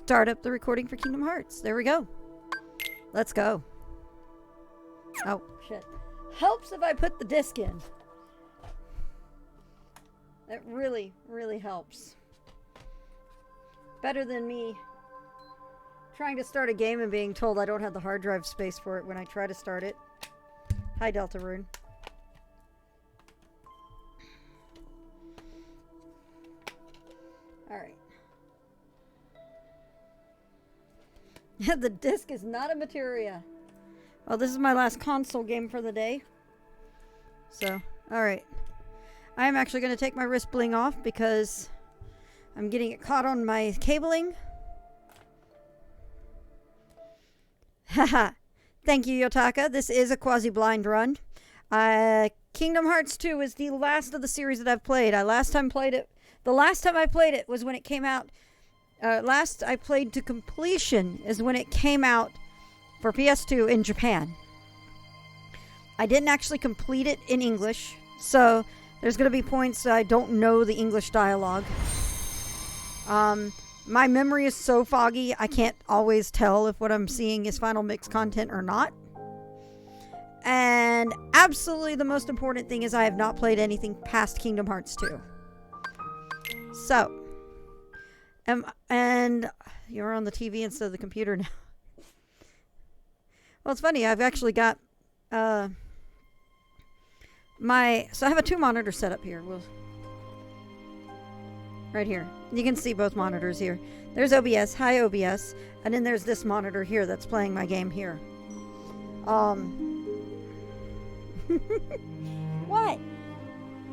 start up the recording for Kingdom Hearts. There we go. Let's go. Oh, shit. Helps if I put the disc in. That really, really helps. Better than me trying to start a game and being told I don't have the hard drive space for it when I try to start it. Hi, Deltarune. Alright. The disc is not a materia. Well, this is my last console game for the day. So, alright. I am actually going to take my wrist bling off because I'm getting it caught on my cabling. Haha. Thank you, Yotaka. This is a quasi-blind run. Kingdom Hearts 2 is the last of the series that I've played. The last time I played it was when it came out. Last I played to completion is when it came out for PS2 in Japan. I didn't actually complete it in English, so there's going to be points I don't know the English dialogue. My memory is so foggy, I can't always tell if what I'm seeing is Final Mix content or not. And absolutely the most important thing is I have not played anything past Kingdom Hearts 2. So, and you're on the TV instead of the computer now. Well, it's funny, I've actually got, so I have a 2-monitor setup here. Right here. You can see both monitors here. There's OBS, high OBS, and then there's this monitor here that's playing my game here. What?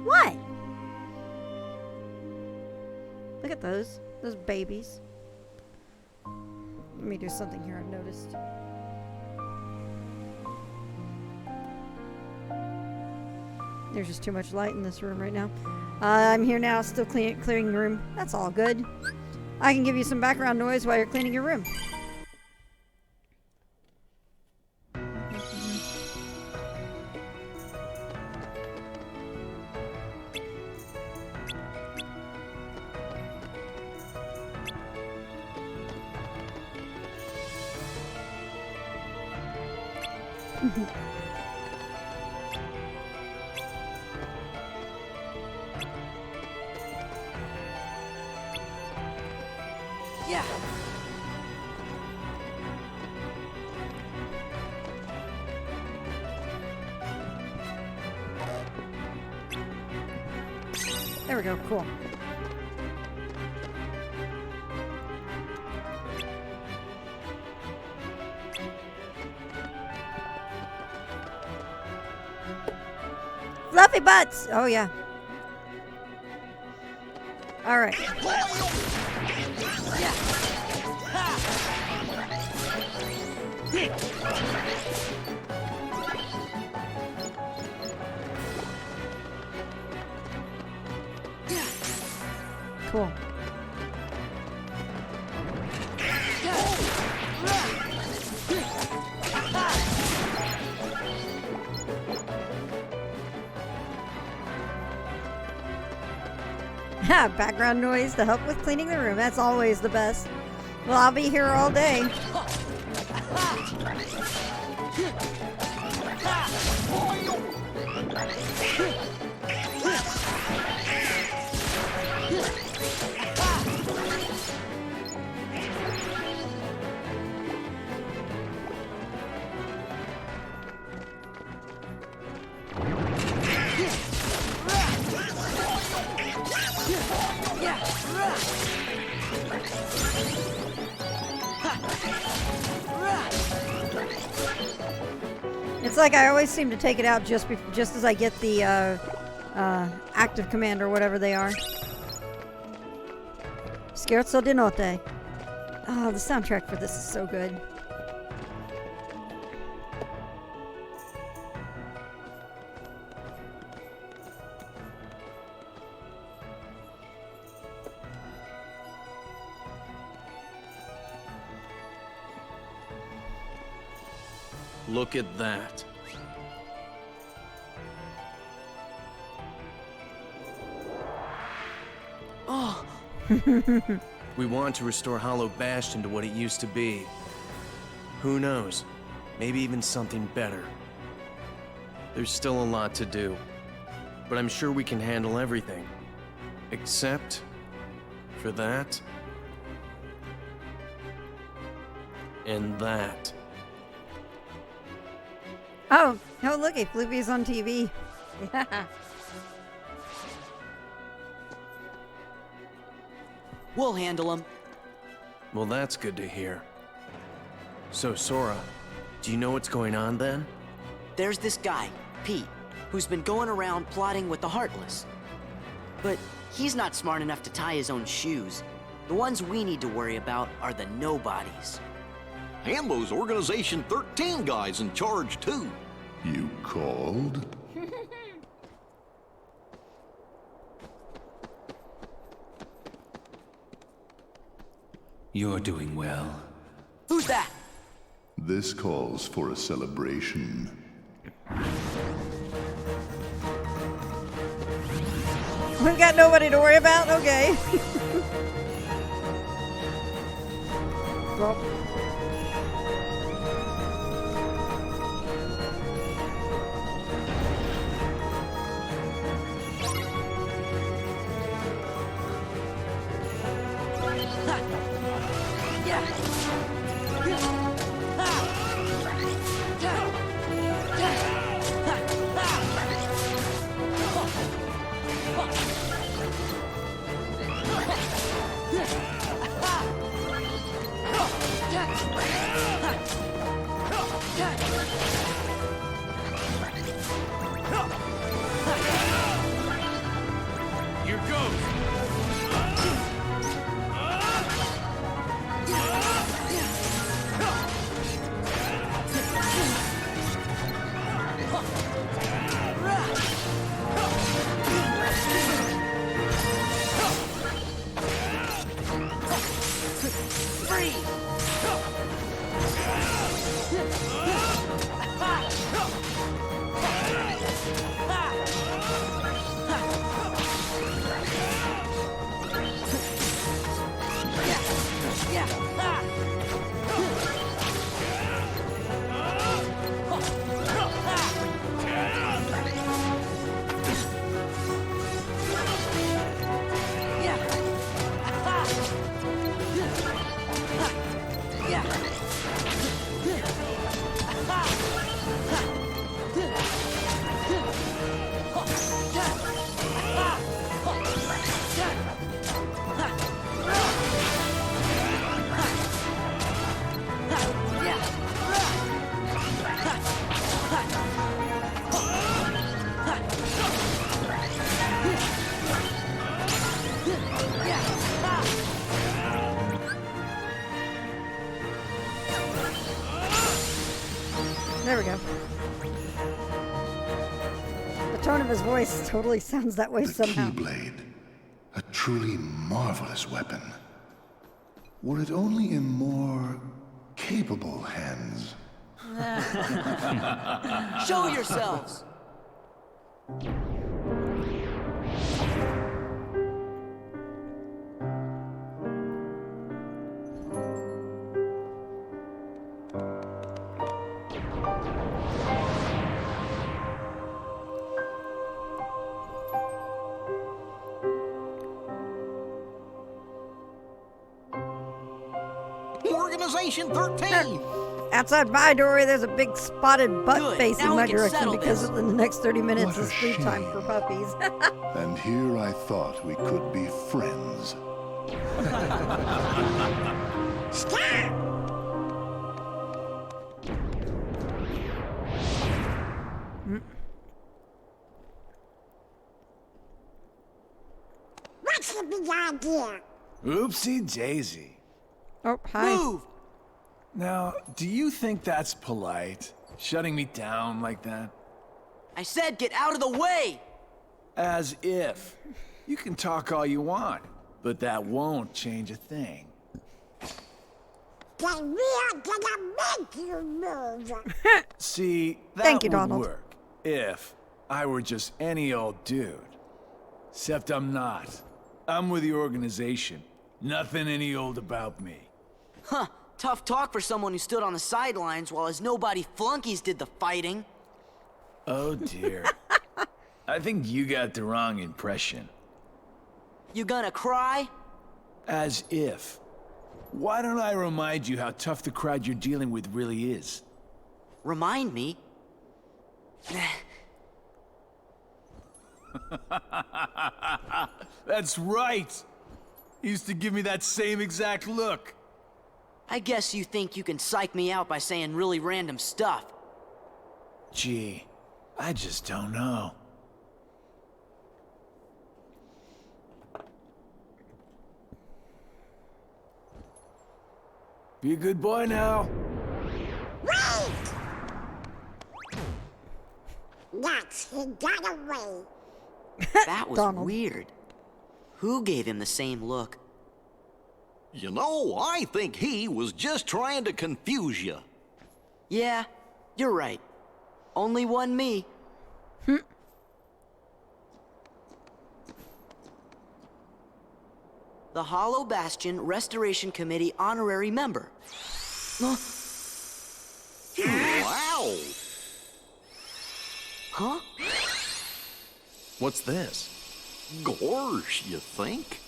What? Look at those babies. Let me do something here I've noticed. There's just too much light in this room right now. I'm here now, still clearing the room. That's all good. I can give you some background noise while you're cleaning your room. Yeah. There we go, cool. Fluffy butts! Oh, yeah. All right. Cool. Background noise to help with cleaning the room. That's always the best. Well, I'll be here all day. It's like I always seem to take it out just as I get the active command or whatever they are. Scherzo di notte. Oh, the soundtrack for this is so good. Look at that. Oh. We want to restore Hollow Bastion to what it used to be. Who knows? Maybe even something better. There's still a lot to do, but I'm sure we can handle everything. Except for that. And that. Oh, looky, Floopy's on TV. Yeah. We'll handle him. Well, that's good to hear. So, Sora, do you know what's going on then? There's this guy, Pete, who's been going around plotting with the Heartless. But he's not smart enough to tie his own shoes. The ones we need to worry about are the nobodies. And those Organization 13 guys in charge, too. You called? You're doing well. Who's that? This calls for a celebration. We've got nobody to worry about? Okay. Well. Here goes! There we go. The tone of his voice totally sounds that way The somehow. Keyblade. A truly marvelous weapon. Were it only in more capable hands. Show yourselves! Organization 13! Outside my doorway, there's a big spotted butt Good. facing Now my we can direction settle because this. in the next 30 minutes What a is sleep time shame. for puppies. And here I thought we could be friends. What's the big idea? Oopsie daisy. Oh, hi. Move! Now, do you think that's polite? Shutting me down like that? I said get out of the way! As if. You can talk all you want, but that won't change a thing. Then we are gonna make you move. See, that Thank you, would Donald. work if I were just any old dude. Except I'm not. I'm with the organization, Nothing any old about me. Huh, tough talk for someone who stood on the sidelines while his nobody flunkies did the fighting. Oh dear. I think you got the wrong impression. You gonna cry? As if. Why don't I remind you how tough the crowd you're dealing with really is? Remind me? That's right! He used to give me that same exact look. I guess you think you can psych me out by saying really random stuff. Gee, I just don't know. Be a good boy now. Wait! Yes, he got away. That was Donald. weird. Who gave him the same look? You know, I think he was just trying to confuse you. Yeah, you're right. Only one me. The Hollow Bastion Restoration Committee honorary member. Wow! Huh? What's this? Gorge, you think?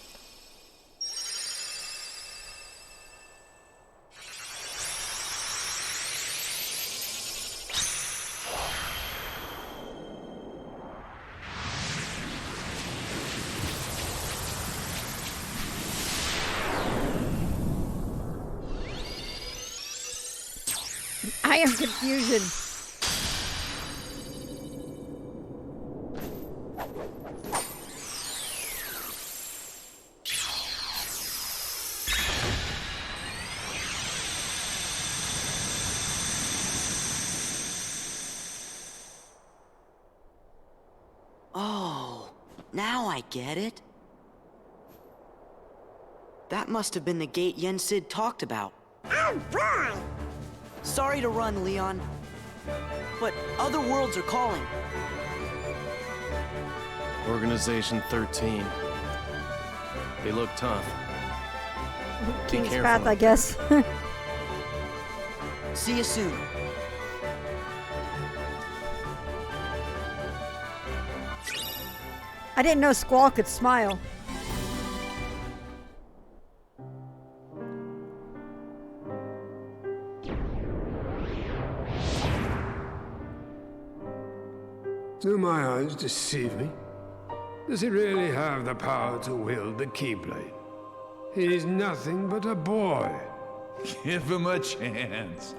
Iron confusion. Oh, now I get it. That must have been the gate Yen Sid talked about. Oh boy! Sorry to run, Leon. But other worlds are calling. Organization 13. They look tough. Be King's careful. Path, I guess. See you soon. I didn't know Squall could smile. Do my eyes deceive me? Does he really have the power to wield the Keyblade? He's nothing but a boy. Give him a chance.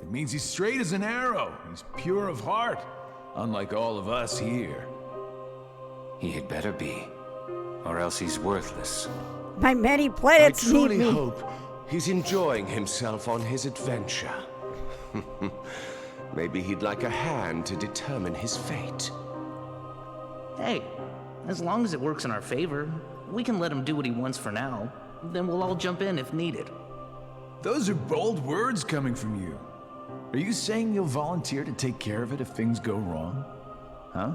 It means he's straight as an arrow. He's pure of heart, unlike all of us here. He had better be, or else he's worthless. My many I planets need truly me. hope he's enjoying himself on his adventure. Maybe he'd like a hand to determine his fate. Hey, as long as it works in our favor, we can let him do what he wants for now. Then we'll all jump in if needed. Those are bold words coming from you. Are you saying you'll volunteer to take care of it if things go wrong? Huh?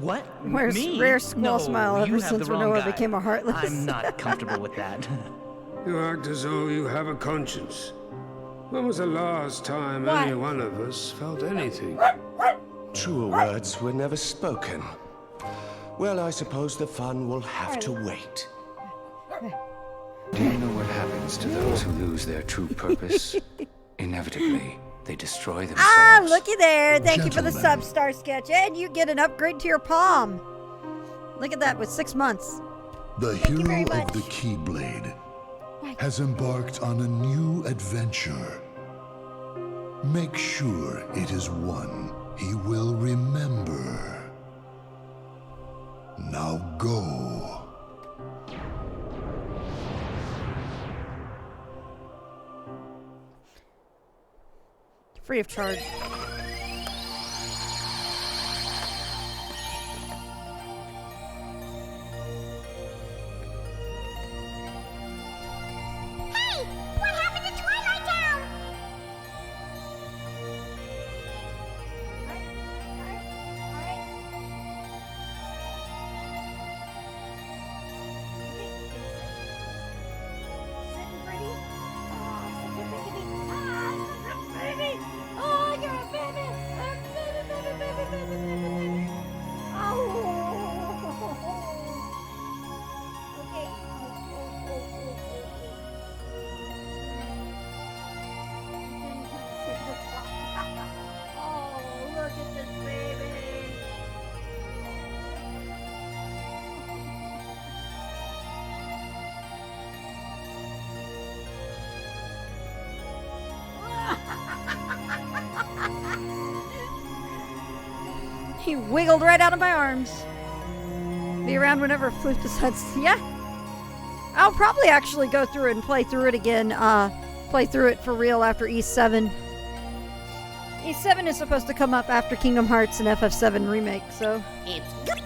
What? Where's Me? Rare Squall No, smile you ever have since the wrong Renoa guy. became a Heartless? I'm not comfortable with that. You act as though you have a conscience. When was the last time any one of us felt anything? Truer words were never spoken. Well, I suppose the fun will have to wait. Do you know what happens to those who lose their true purpose? Inevitably, they destroy themselves. Ah, looky there. Thank you for the Gentlemen. sub-star sketch. And you get an upgrade to your palm. Look at that with 6 months. The Thank you very hero much. of the Keyblade has embarked on a new adventure. Make sure it is one he will remember. Now go. Free of charge. Hey! What happened to Twilight Town? He wiggled right out of my arms. Be around whenever Flute decides. Yeah. I'll probably actually go through it and play through it again. Play through it for real after E7. E7 is supposed to come up after Kingdom Hearts and FF7 Remake, so. It's good.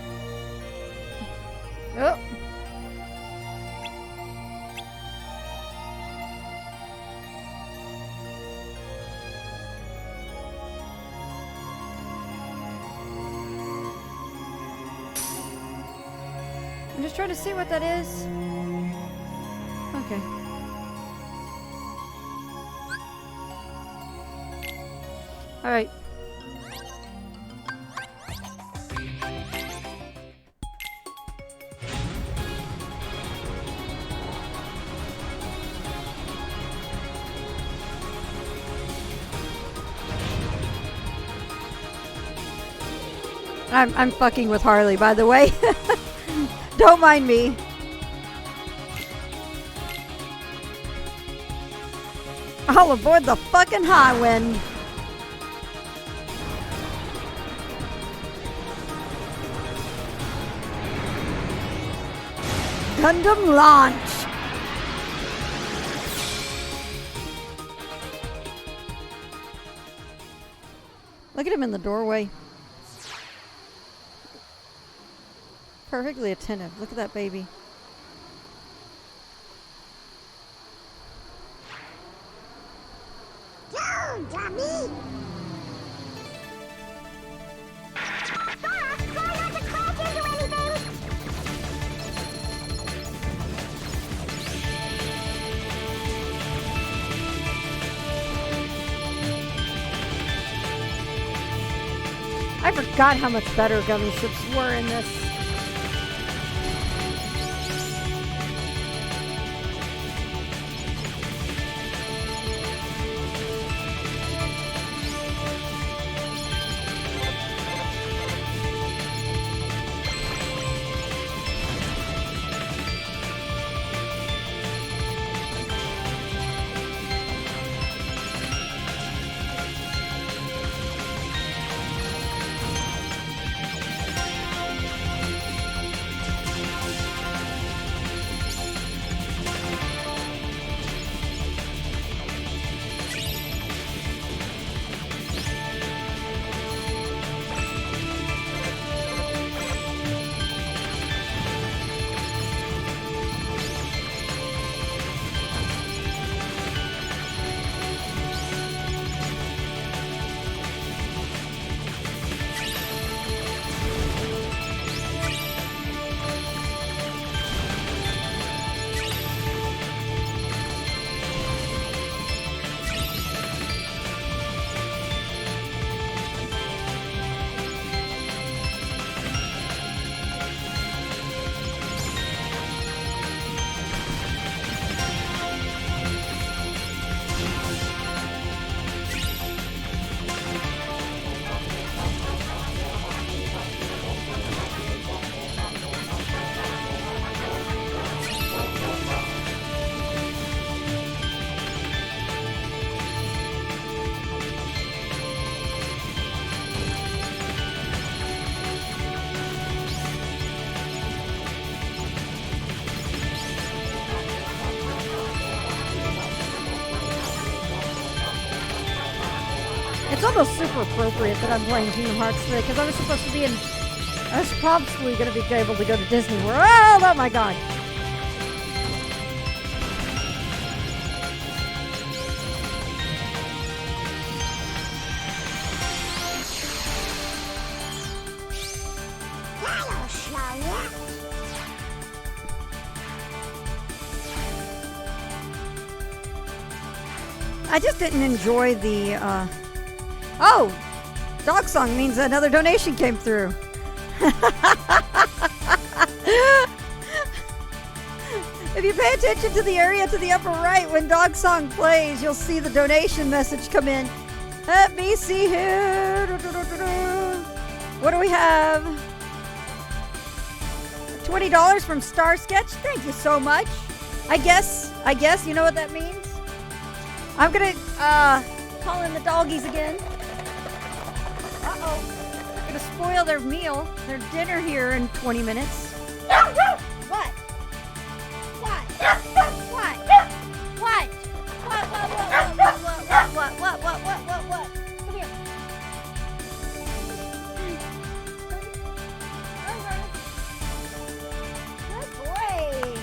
Oh. I'm just trying to see what that is. Okay. All right. I'm fucking with Harley, by the way. Don't mind me. All aboard the fucking high wind. Gundam launch. Look at him in the doorway. Perfectly attentive. Look at that baby. Go, dummy! Try not to crash into anything! I forgot how much better gummy ships were in this. It's almost super appropriate that I'm playing Kingdom Hearts today because I was supposed to be in. I was probably going to be able to go to Disney World. Oh my god! That'll show ya. I just didn't enjoy the. Oh! Dog Song means another donation came through. If you pay attention to the area to the upper right when Dog Song plays, you'll see the donation message come in. Let me see here. What do we have? $20 from Star Sketch. Thank you so much. I guess you know what that means. I'm gonna call in the doggies again. Uh-oh. to spoil their meal, their dinner here in 20 minutes. What? What? What? What? What? Come here. Good boy.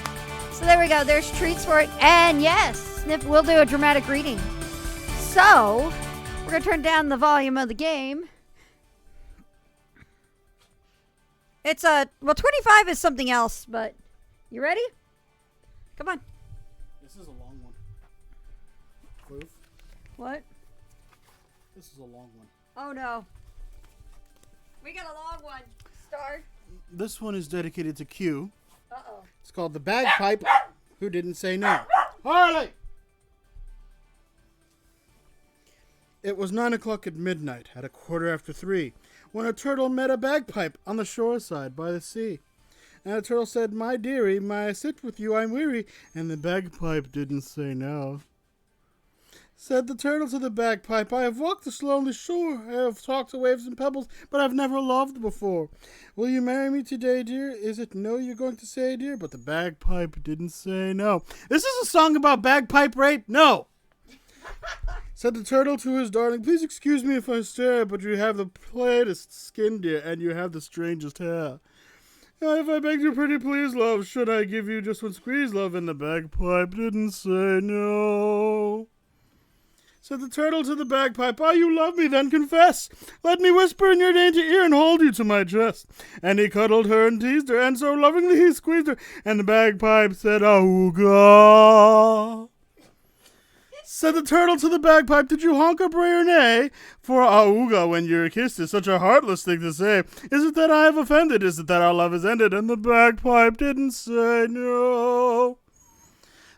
So there we go. There's treats for it. And yes, Sniff will do a dramatic reading. So, we're going to turn down the volume of the game. It's well, 25 is something else, but you ready? Come on. This is a long one. Proof? What? This is a long one. Oh no. We got a long one. Star. This one is dedicated to Q. Uh-oh. It's called The Bagpipe Who Didn't Say No. Harley! It was 9 o'clock at midnight, at 3:15, when a turtle met a bagpipe on the shore side by the sea. And the turtle said, "My dearie, may I sit with you? I'm weary." And the bagpipe didn't say no. Said the turtle to the bagpipe, "I have walked this lonely shore. I have talked to waves and pebbles, but I've never loved before. Will you marry me today, dear? Is it no you're going to say, dear?" But the bagpipe didn't say no. This is a song about bagpipe rape? No. Said the turtle to his darling, "Please excuse me if I stare, but you have the plainest skin, dear, and you have the strangest hair. If I begged you pretty please, love, should I give you just one squeeze, love?" And the bagpipe didn't say no. Said the turtle to the bagpipe, "Ah, you love me, then confess. Let me whisper in your dainty ear and hold you to my chest." And he cuddled her and teased her, and so lovingly he squeezed her, and the bagpipe said, "Auga." Said the turtle to the bagpipe, "Did you honk or bray or neigh? For auga when you're kissed is such a heartless thing to say. Is it that I have offended? Is it that our love is ended?" And the bagpipe didn't say no.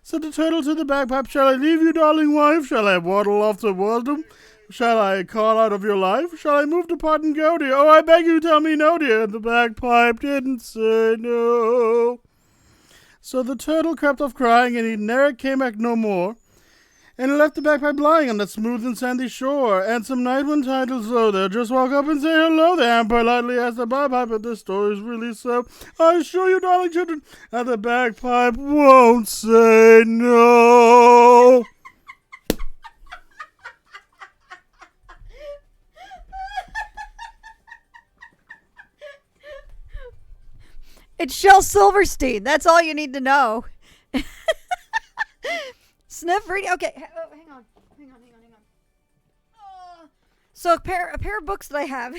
Said the turtle to the bagpipe, "Shall I leave you, darling wife? Shall I waddle off to wisdom? Shall I call out of your life? Shall I move to part and go, dear? Oh, I beg you, tell me no, dear." And the bagpipe didn't say no. So the turtle crept off crying, and he ne'er came back no more. And he left the bagpipe lying on that smooth and sandy shore. And some night when titles low there, just walk up and say hello there, and politely ask the bagpipe if the story's really so. I assure you, darling children, that the bagpipe won't say no. It's Shel Silverstein. That's all you need to know. Sniff reading. Okay, hang on. So a pair of books that I have.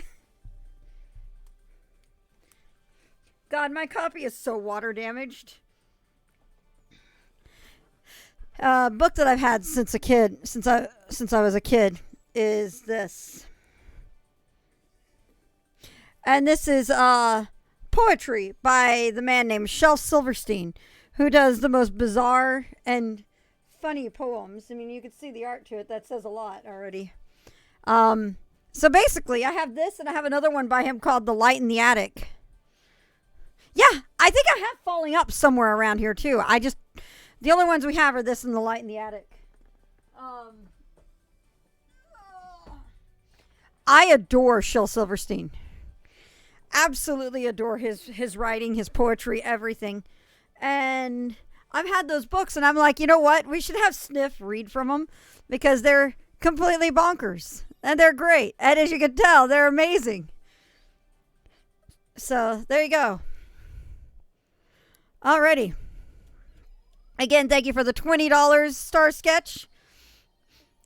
God, my copy is so water damaged. Book that I've had since I was a kid is this. And this is poetry by the man named Shel Silverstein, who does the most bizarre and funny poems. I mean, you can see the art to it. That says a lot already. So basically, I have this, and I have another one by him called The Light in the Attic. Yeah, I think I have Falling Up somewhere around here, too. The only ones we have are this and The Light in the Attic. I adore Shel Silverstein. Absolutely adore his writing, his poetry, everything. And I've had those books, and I'm like, you know what? We should have Sniff read from them, because they're completely bonkers. And they're great. And as you can tell, they're amazing. So, there you go. Alrighty. Again, thank you for the $20 Star Sketch.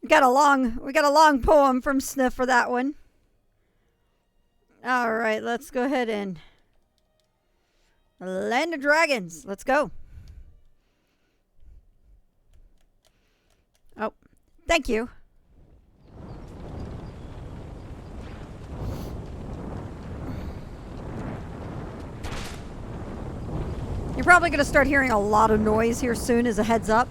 We got a long poem from Sniff for that one. Alright, let's go ahead and Land of Dragons. Let's go. Oh, thank you. You're probably going to start hearing a lot of noise here soon as a heads up.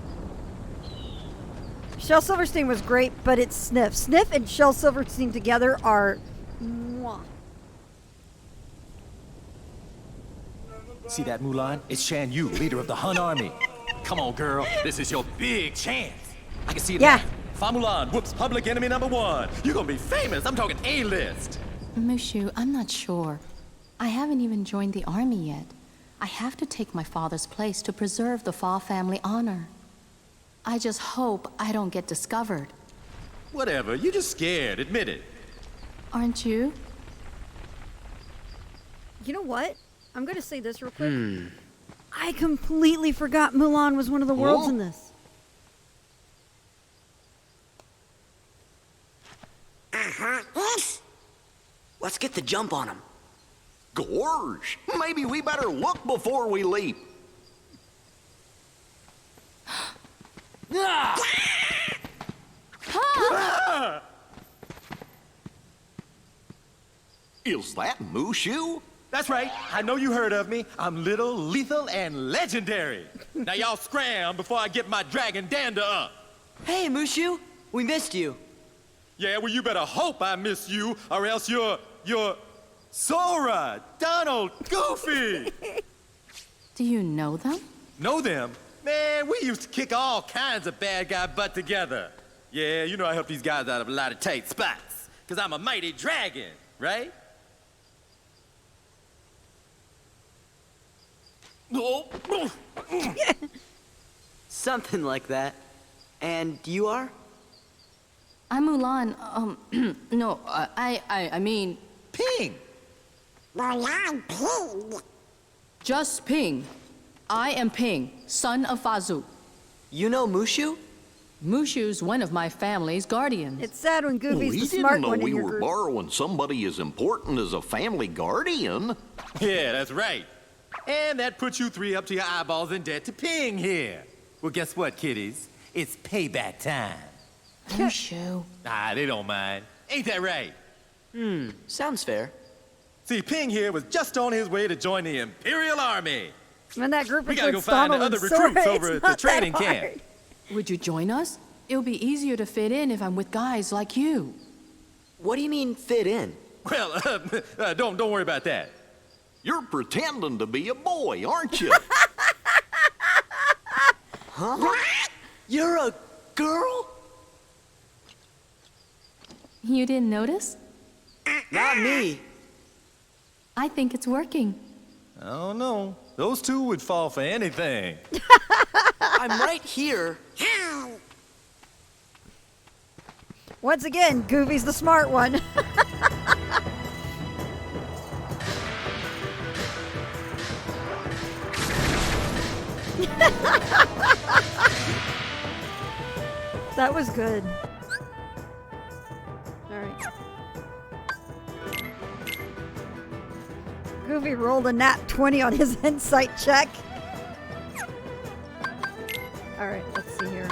Shel Silverstein was great, but it's Sniff. Sniff and Shel Silverstein together are mwah. See that, Mulan? It's Shan Yu, leader of the Hun army. Come on, girl. This is your big chance. I can see it. Yeah. Fa Mulan whoops public enemy #1. You're gonna be famous. I'm talking A-list. Mushu, I'm not sure. I haven't even joined the army yet. I have to take my father's place to preserve the Fa family honor. I just hope I don't get discovered. Whatever, you're just scared, admit it. Aren't you? You know what? I'm going to say this real quick. I completely forgot Mulan was one of the worlds in this. Let's get the jump on him. Gorge, maybe we better look before we leap. Is that Mushu? That's right. I know you heard of me. I'm little, lethal, and legendary. Now y'all scram before I get my dragon dander up. Hey, Mushu, we missed you. Yeah, well, you better hope I miss you, or else you're Sora, Donald, Goofy. Do you know them? Know them? Man, we used to kick all kinds of bad guy butt together. Yeah, you know I help these guys out of a lot of tight spots, because I'm a mighty dragon, right? Something like that. And you are? I'm Mulan. No, I mean... Ping! Mulan Ping. Just Ping. I am Ping, son of Fazu. You know Mushu? Mushu's one of my family's guardians. It's sad when Goofy's We the didn't smart know one we in your were group. borrowing somebody as important as a family guardian. Yeah, that's right. And that puts you three up to your eyeballs in debt to Ping here. Well, guess what, kiddies? It's payback time. Mushu. Ah, they don't mind. Ain't that right? Sounds fair. See, Ping here was just on his way to join the Imperial Army. When that group We gotta go includes find the Donald other and Sora, recruits over it's at the not that training hard. camp. Would you join us? It'll be easier to fit in if I'm with guys like you. What do you mean fit in? Well, don't worry about that. You're pretending to be a boy, aren't you? Huh? You're a girl? You didn't notice? Not me. I think it's working. I don't know. Those two would fall for anything. I'm right here. Once again, Goofy's the smart one. That was good. Alright. Goofy rolled a nat 20 on his insight check. Alright, let's see here.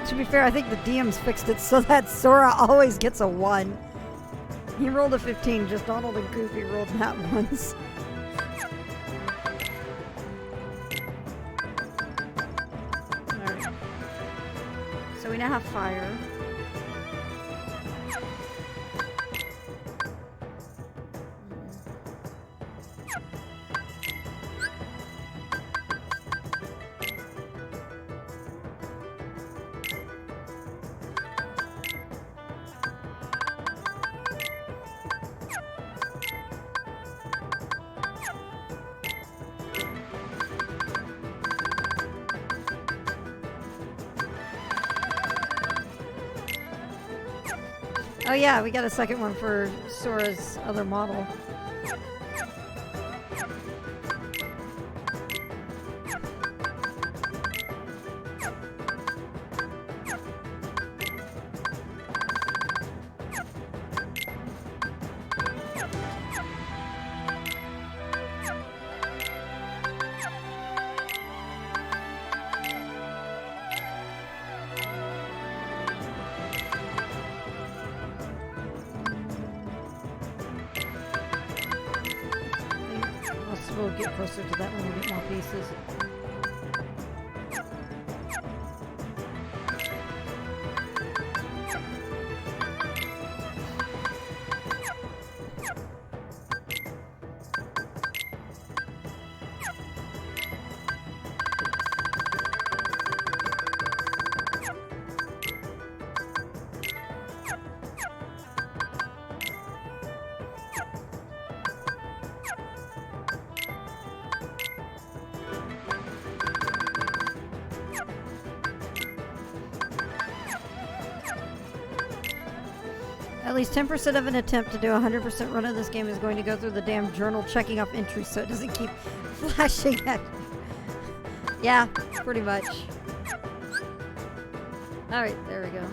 To be fair, I think the DMs fixed it so that Sora always gets a 1. He rolled a 15, just Donald and Goofy rolled nat ones. Alright. So we now have fire. Oh yeah, we got a second one for Sora's other model. we'll get closer to that when we get more pieces. At least 10% of an attempt to do a 100% run of this game is going to go through the damn journal checking off entries so it doesn't keep flashing at you. Yeah, pretty much. Alright, there we go.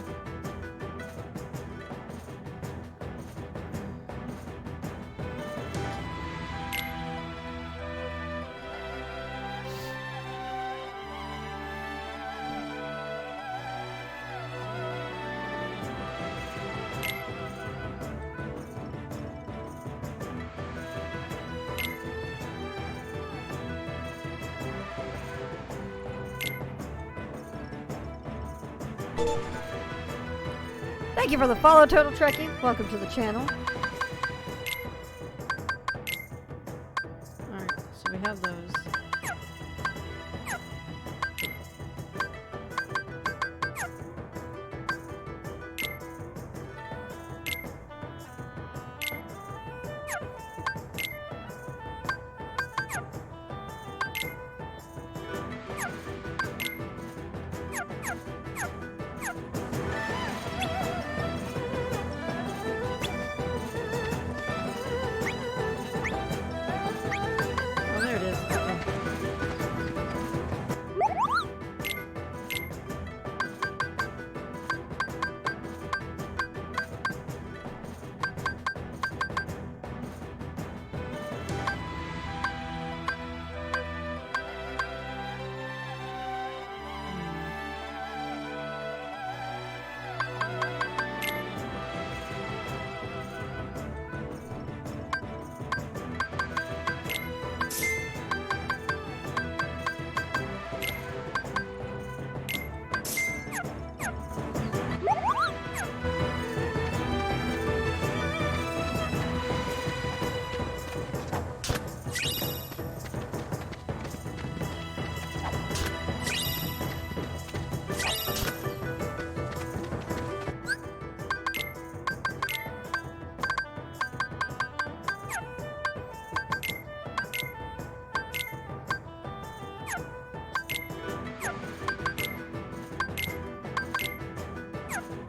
Thank you for the follow, Total Trekkie. Welcome to the channel. Alright, so we have those.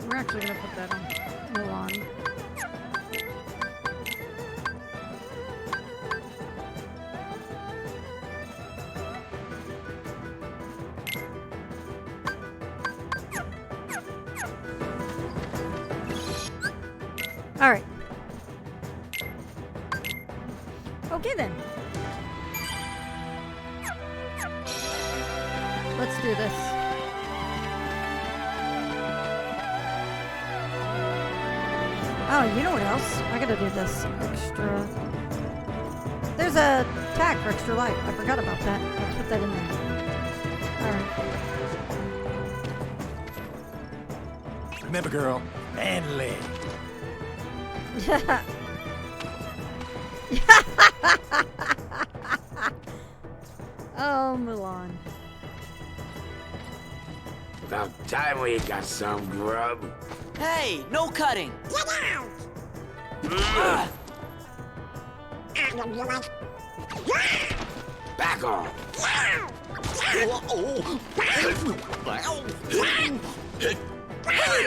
We're actually gonna put that on Milan. All right. Okay then. Let's do this. Oh, you know what else? I gotta do this extra. There's a tag for extra life. I forgot about that. Let's put that in there. Alright. Remember, girl, manly. Oh, Milan. About time we got some grub. Hey, no cutting! Get out! Back off!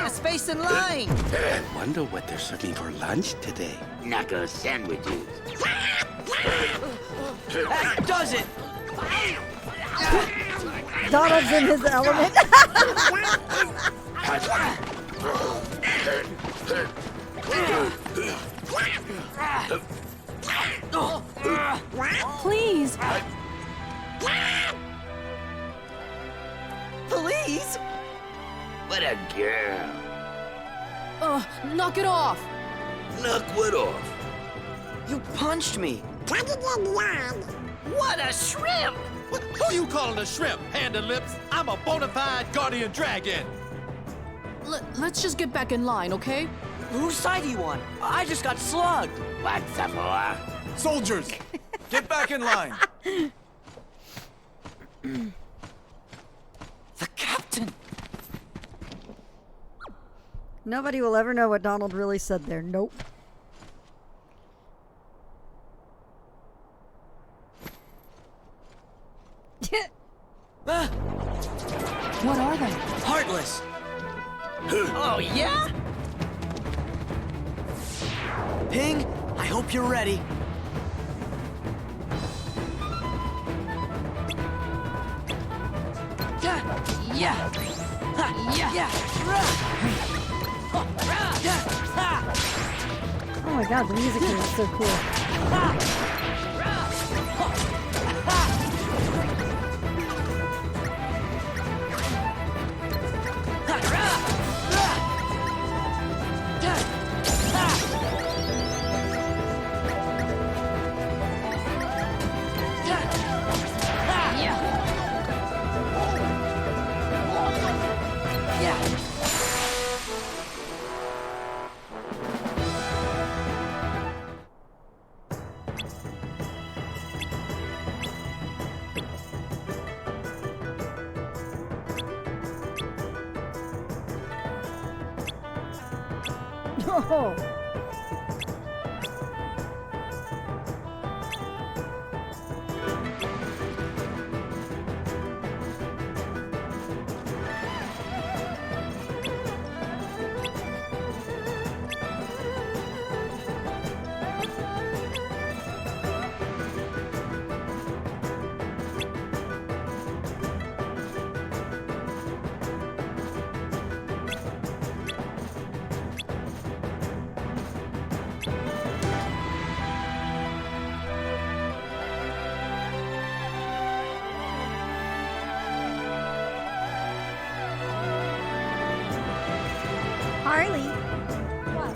A space in line! I wonder what they're serving for lunch today. Knuckle sandwiches. That does it! Donald's in his element. Please. Please? What a girl. Knock it off. Knock what off? You punched me. Cut it in line. What a shrimp! Who you calling a shrimp, Panda Lips? I'm a bona fide guardian dragon. Let's just get back in line, okay? Whose side are you on? I just got slugged. What's up, boy? Soldiers, get back in line. The captain. Nobody will ever know what Donald really said there. Nope. What are they? Heartless. Oh, yeah? Ping, I hope you're ready. Yeah. Oh my god, the music here is so cool. Oh. Harley. What?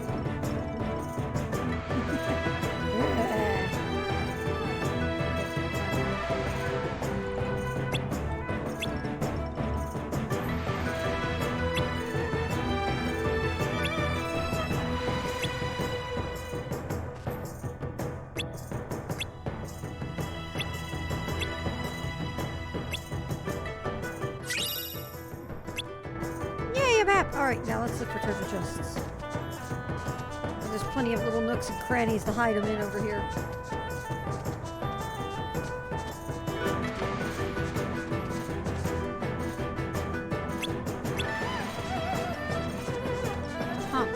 Yay, a map! Alright, now let's look for treasure chests. There's plenty of little nooks and crannies to hide them in over here. Huh.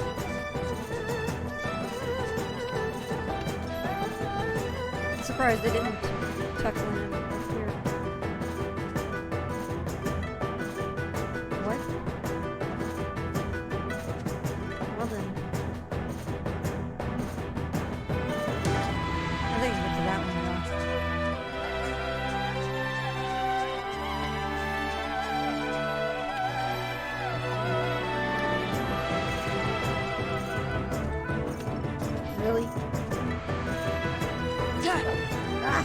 Surprised they didn't tuck one in up here. What? Well then. I think it's get to that one now. Really? Ah!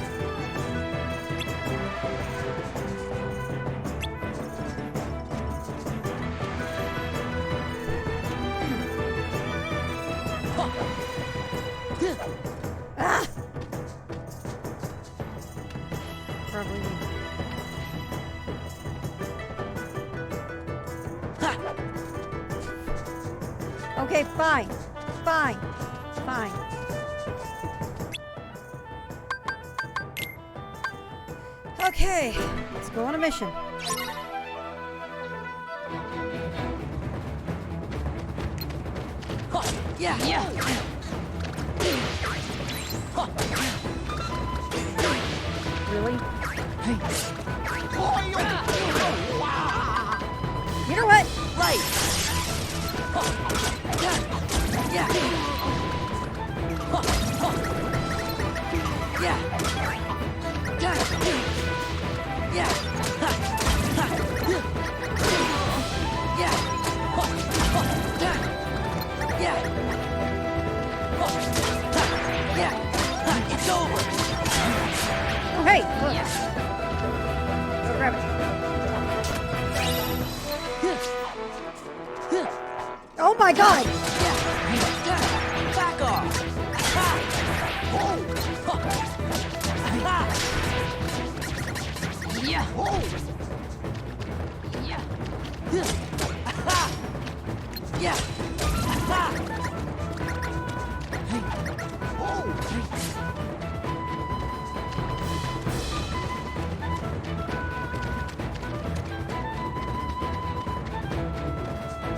Ah! Probably. Okay, fine. Fine. Fine. Okay, let's go on a mission. Yeah. Really? You know what? Right. Yeah. It's over. Oh, hey. my god! Back off! Yeah. Yeah.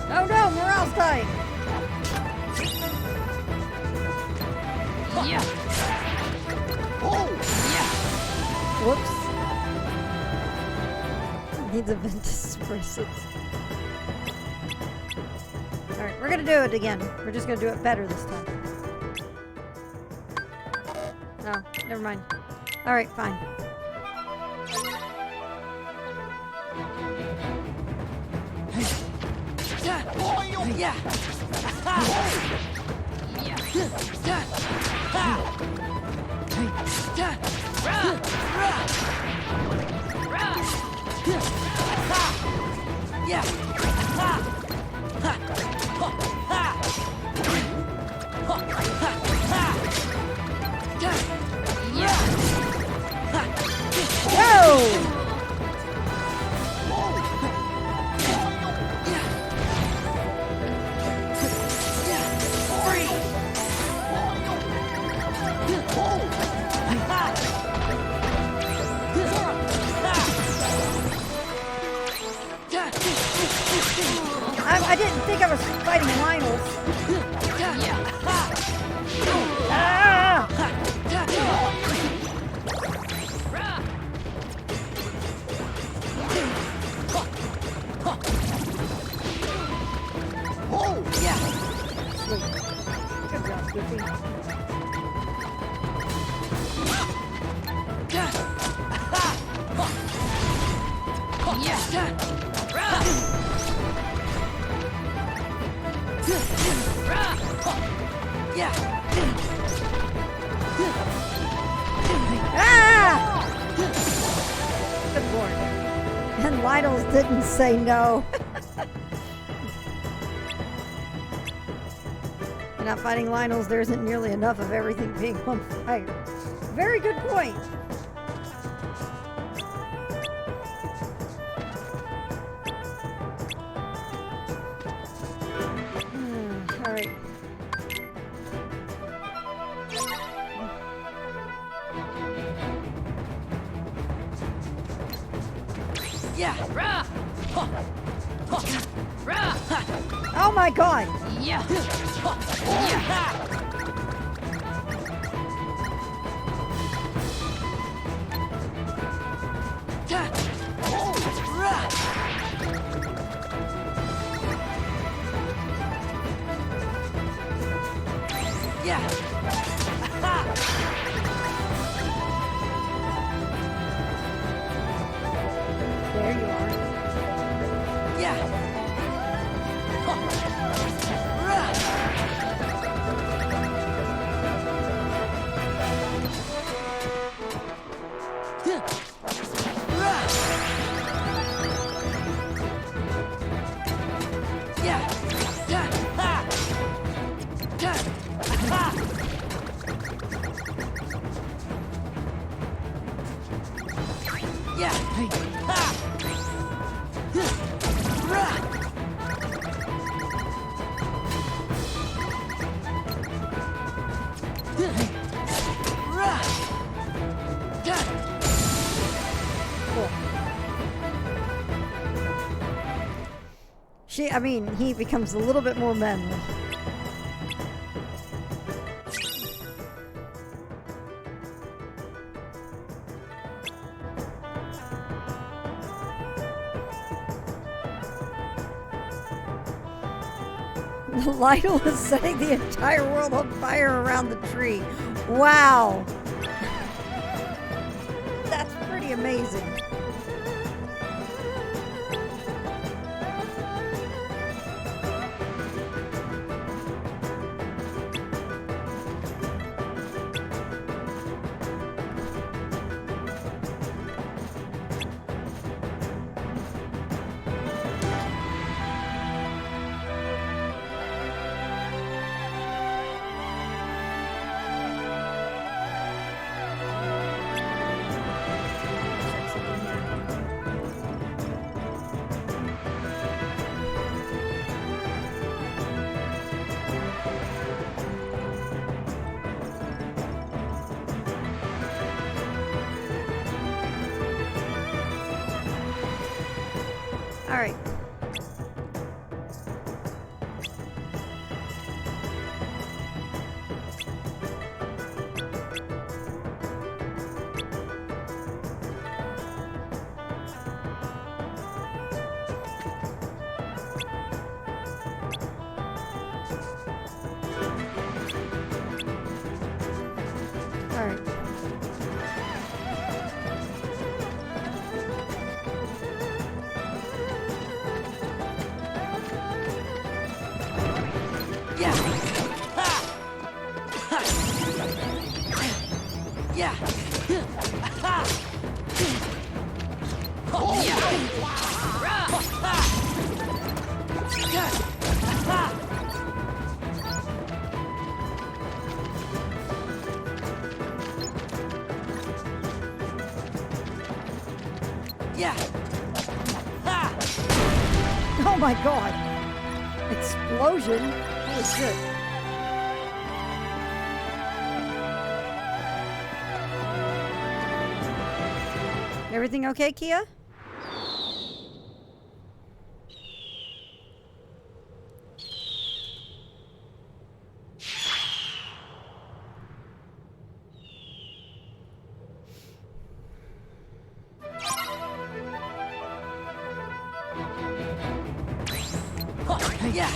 Oh no, morale's dying. Yeah. Whoops. Needs a Ventus bracelet. Alright, we're gonna do it again. We're just gonna do it better this time. No, never mind. Alright, fine. Yeah. Whoa! I didn't think I was fighting Lionels. Ah! Sweet. Good job, Goofy. Ah! Good lord. And Lionels didn't say no. You're not fighting Lionels, there isn't nearly enough of everything being on fire. Very good point. Alright. Oh my god! There you are. He becomes a little bit more manly. Lionel is setting the entire world on fire around the tree. Wow. That's pretty amazing. Yeah. Ha! Oh my god. Explosion? Holy shit. Everything okay, Kia? Yeah.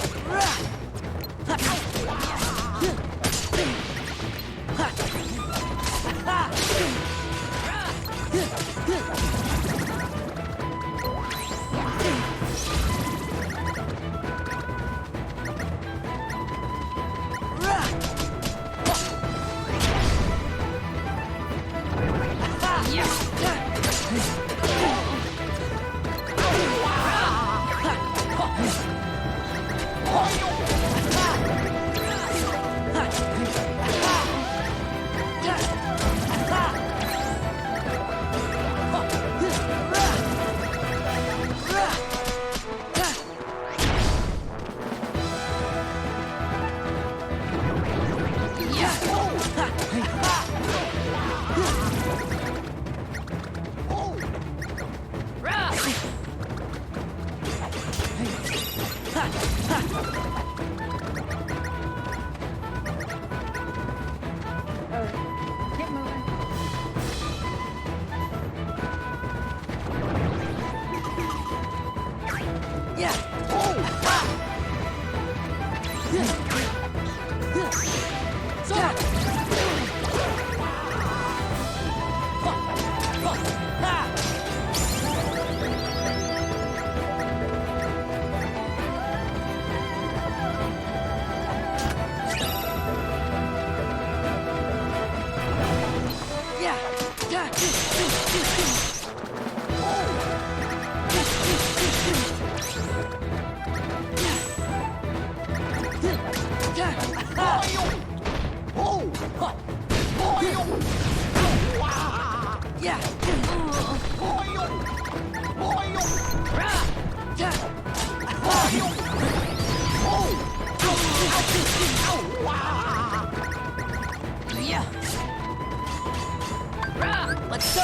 Let's go!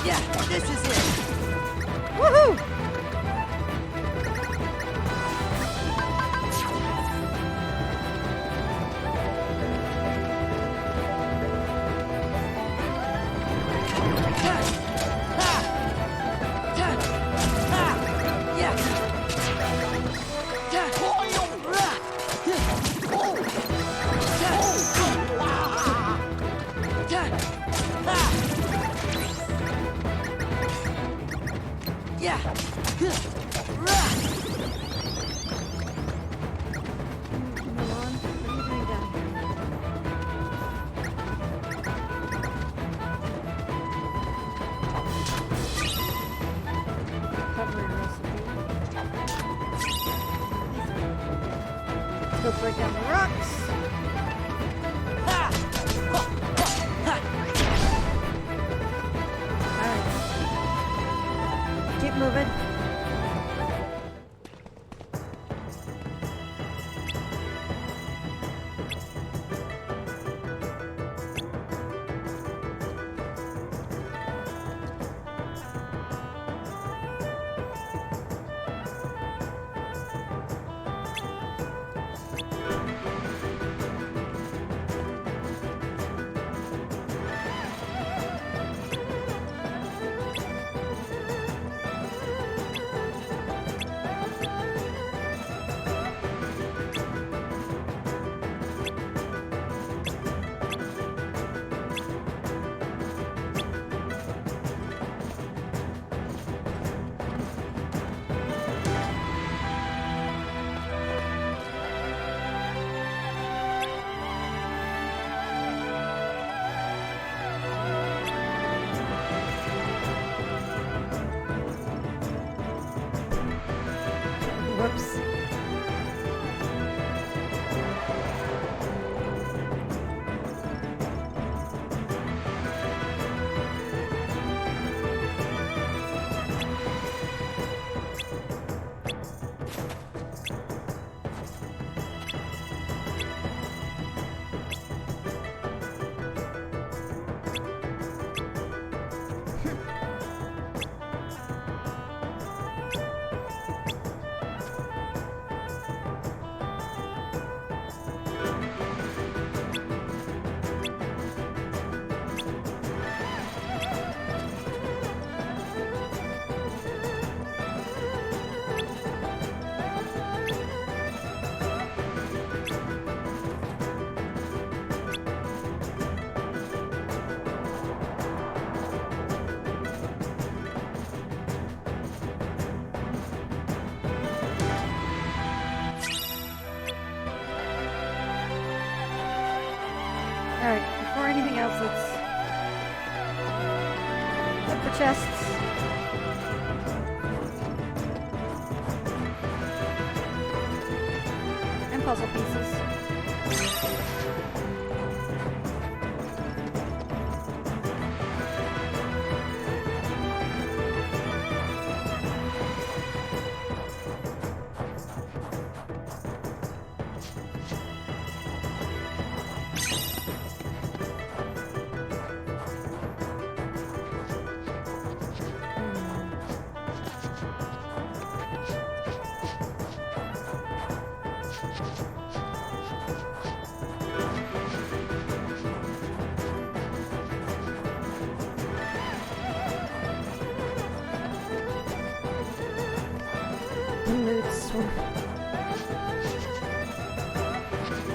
Yeah, this is it! Woohoo! Go break down the rocks. Alright. Keep moving. Alright, before anything else, let's look for chests. And puzzle pieces.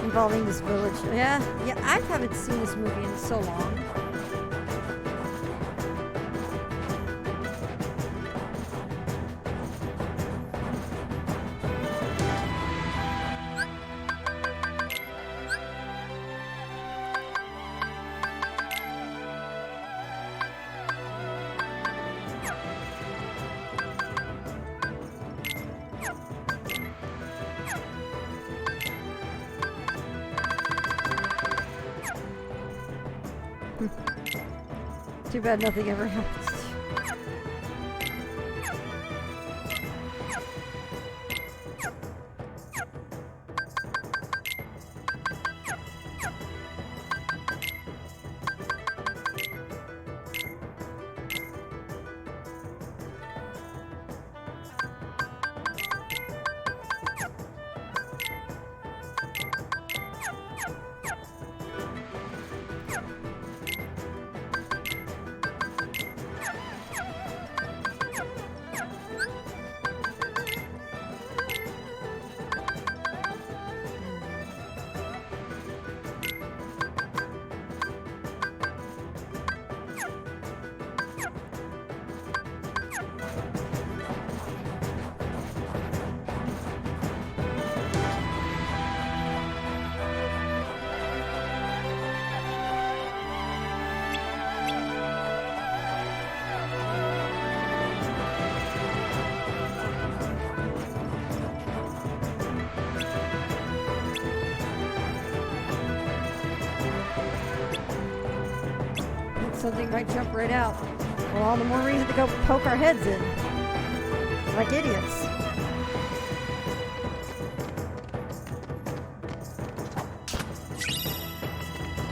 Involving this village. Yeah, I haven't seen this movie in so long. Too bad nothing ever happens to you. Something might jump right out. Well, all the more reason to go poke our heads in. Like idiots.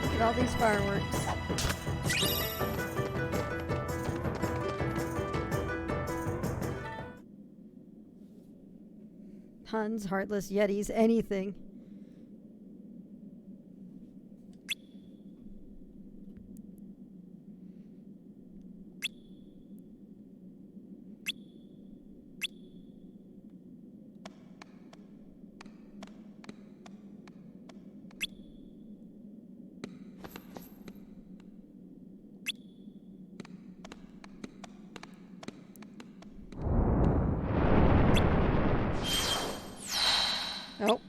Look at all these fireworks. Huns, Heartless, Yetis, anything. Nope.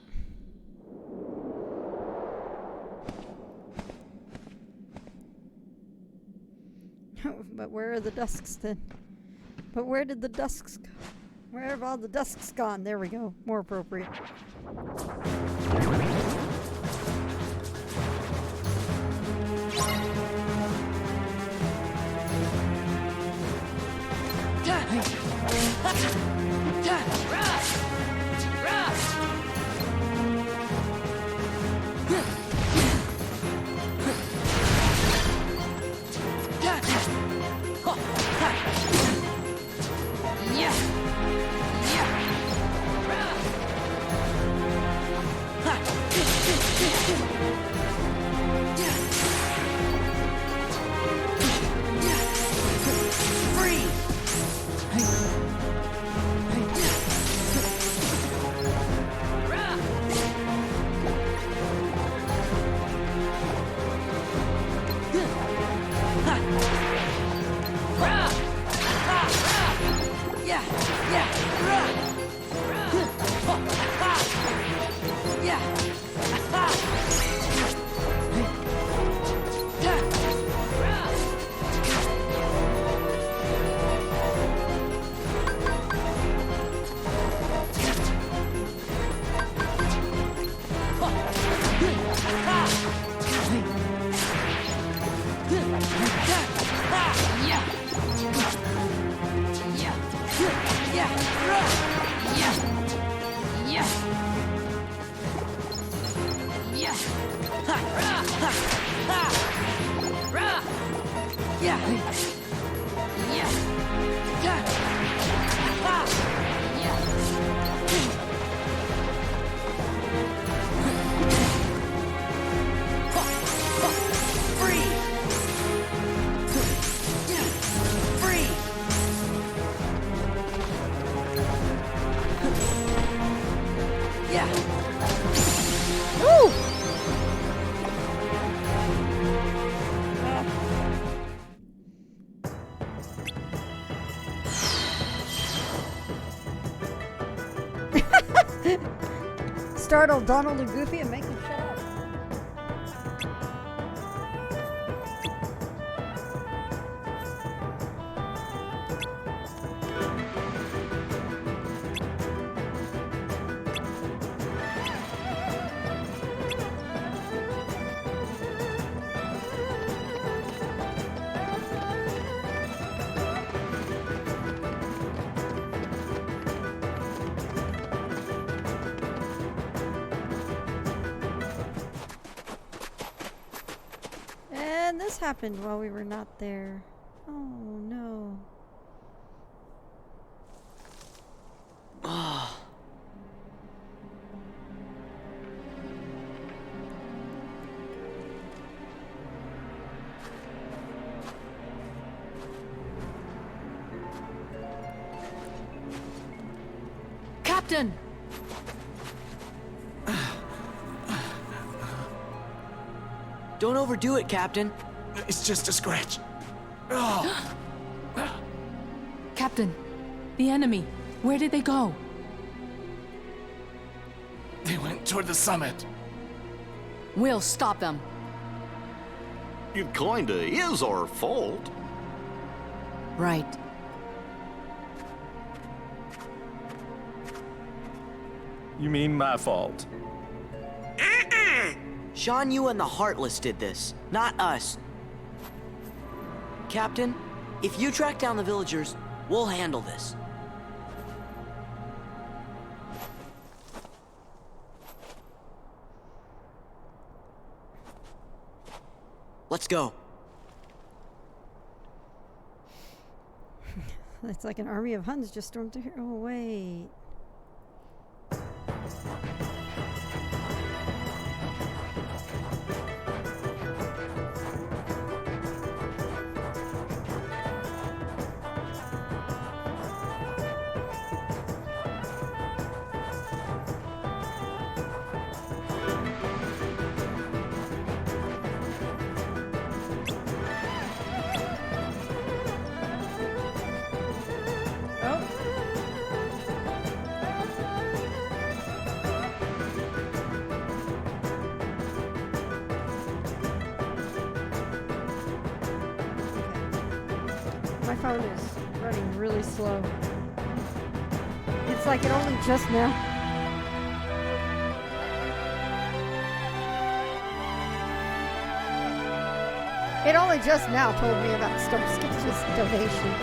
But where are the dusks then? But where did the dusks go? Where have all the dusks gone? There we go. More appropriate. Yeah. Ha. Ha. Ha. Ra. Yeah. Yeah. Yeah. Ha. Yeah. Free. Yeah. Free. Yeah. Woo! Startle Donald and Goofy and make them shut up. And this happened while we were not there. Oh no. Ah. Captain! Don't overdo it, Captain. It's just a scratch. Captain, the enemy, where did they go? They went toward the summit. We'll stop them. It kinda is our fault. Right. You mean my fault? Shan Yu and the Heartless did this, not us. Captain, if you track down the villagers, we'll handle this. Let's go. It's like an army of Huns just stormed through here. Oh, wait. My phone is running really slow. It's like it only just now. It only just now told me about Stump Sketch's donation.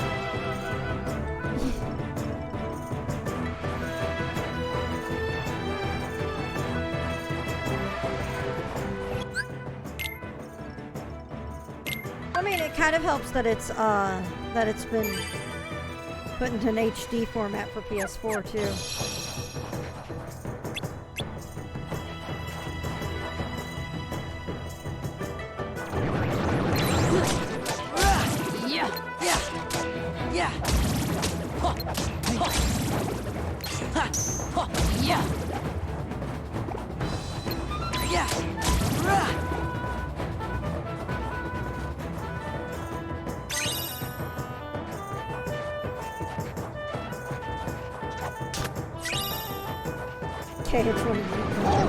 I mean, it kind of helps that it's been put into an HD format for PS4 too. Yeah, yeah, yeah. Huh. Huh. Ha. Huh. Yeah. Yeah. Rah. Okay, it's one of you.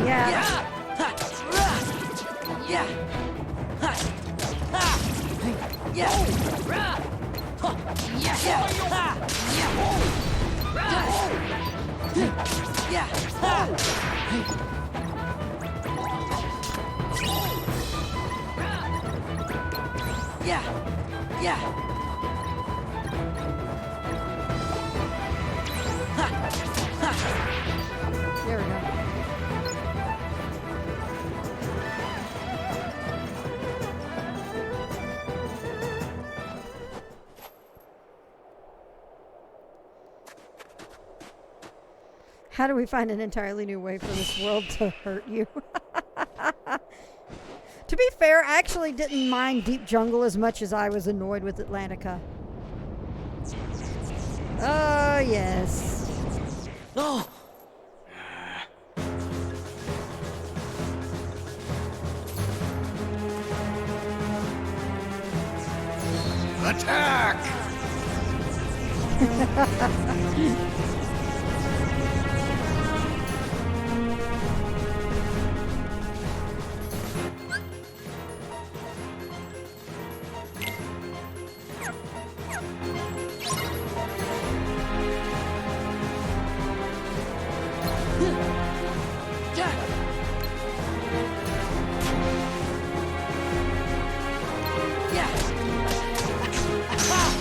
Yeah. Yeah. Ha. Rah. Yeah. Ha. Ha. Yeah. Rah. Huh. Yeah. Yeah. Ha. Yeah. Rah. Yeah. Ha. Yeah. Yeah. Ha. Ha. There we go. How do we find an entirely new way for this world to hurt you? To be fair, I actually didn't mind Deep Jungle as much as I was annoyed with Atlantica. Oh, yes. No! Attack!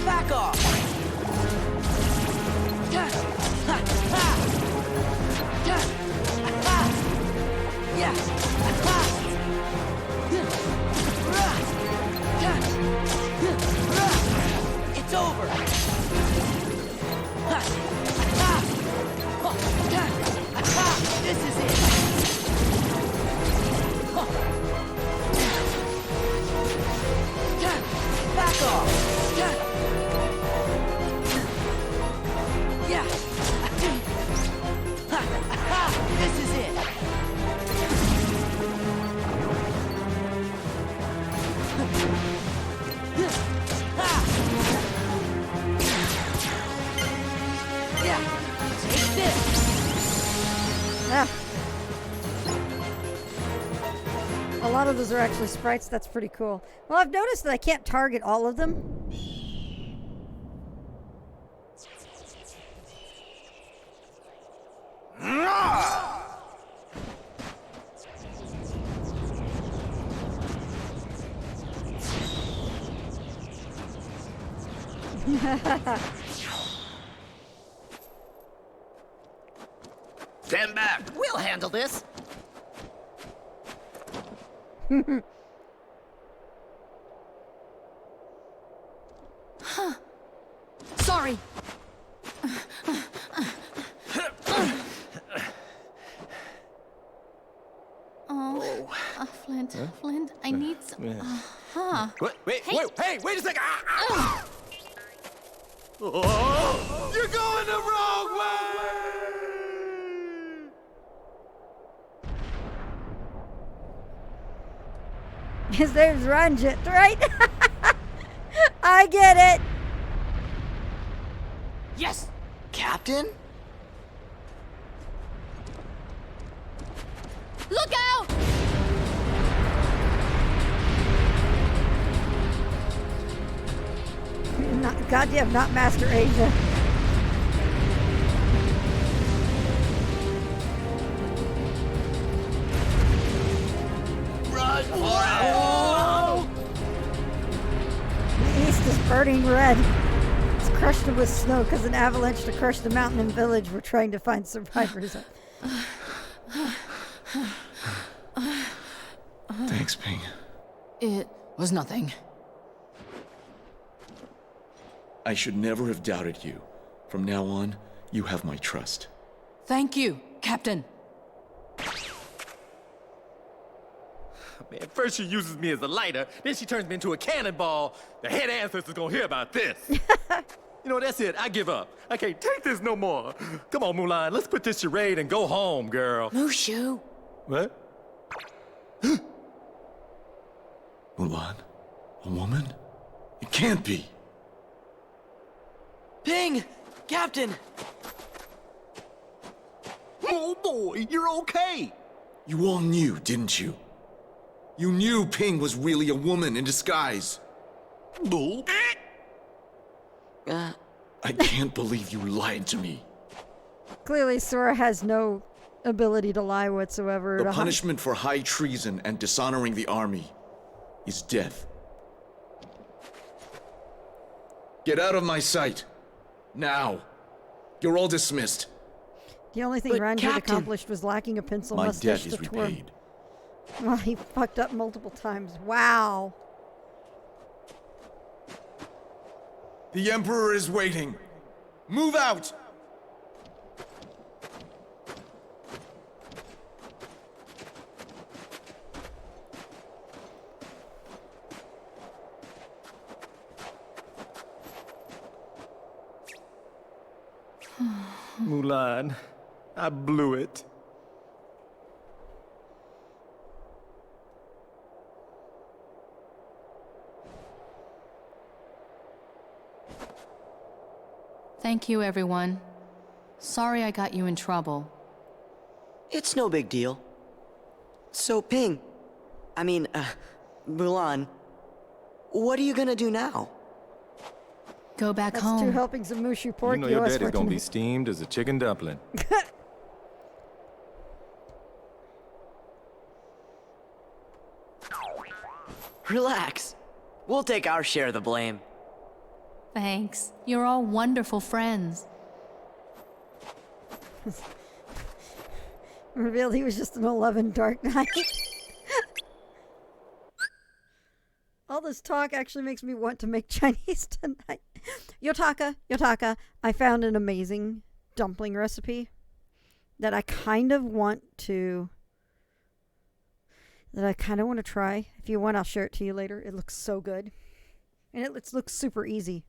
Back off! It's over! This is it! Back off! This is it! Take this! Ah. A lot of those are actually sprites. That's pretty cool. Well, I've noticed that I can't target all of them. Stand back. We'll handle this. Sorry. Flint, Flint, I need some. Wait, Hey. wait a second! Oh, you're going the wrong way! His name's Ranjit, right? I get it. Yes! Captain? Look out! Goddamn, not Master Asia. Run for it! The east is burning red. It's crushed with snow because an avalanche to crush the mountain and village. We're trying to find survivors. Thanks, Ping. It was nothing. I should never have doubted you. From now on, you have my trust. Thank you, Captain. Man, first she uses me as a lighter, then she turns me into a cannonball. The head ancestor's gonna hear about this. You know, that's it. I give up. I can't take this no more. Come on, Mulan. Let's put this charade and go home, girl. Mushu. What? Mulan? A woman? It can't be. Ping! Captain! Oh boy, you're okay. You all knew, didn't you? You knew Ping was really a woman in disguise. Bull. I can't believe you lied to me. Clearly, Sora has no ability to lie whatsoever. The punishment for high treason and dishonoring the army is death. Get out of my sight. Now. You're all dismissed. The only thing Ranjit accomplished was lacking a pencil My mustache debt is to twirl. repaid. Well, he fucked up multiple times. Wow. The Emperor is waiting. Move out! Mulan, I blew it. Thank you, everyone. Sorry I got you in trouble. It's no big deal. So, Mulan, what are you gonna do now? Go back That's home. 2 helpings of Mushu pork. You know your US daddy's for gonna be tonight. steamed as a chicken dumpling. Relax. We'll take our share of the blame. Thanks. You're all wonderful friends. Revealed he was just an 11 Dark Knight. All this talk actually makes me want to make Chinese tonight. Yotaka, I found an amazing dumpling recipe that I kind of want to try. If you want, I'll share it to you later. It looks so good. And it looks super easy.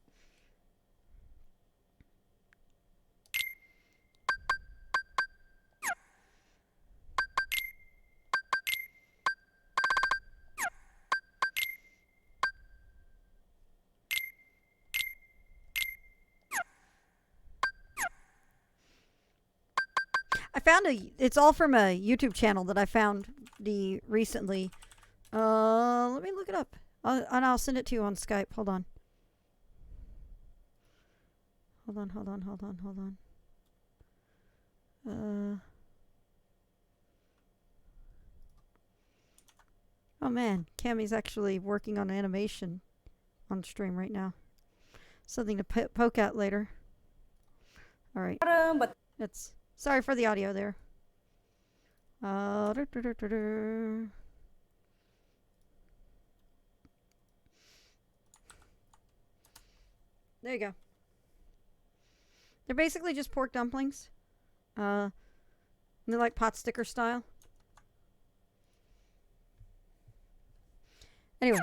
It's all from a YouTube channel that I found recently. Let me look it up. And I'll send it to you on Skype. Hold on. Oh man, Cammy's actually working on animation on stream right now. Something to poke at later. All right. Sorry for the audio there. There you go. They're basically just pork dumplings. They're like pot sticker style. Anyway.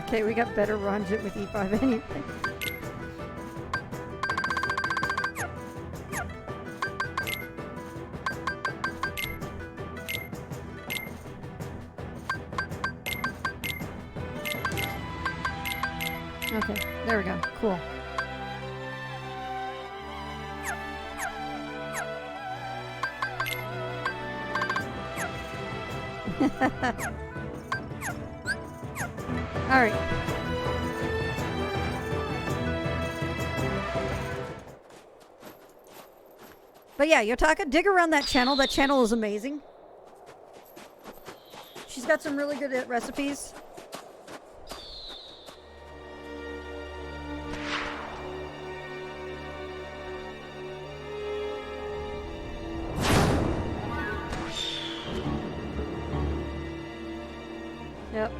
Okay, we got better Ranjit with E5 anyway. Okay, there we go. Cool. All right. But yeah, Yotaka, dig around that channel. That channel is amazing. She's got some really good recipes. Yep.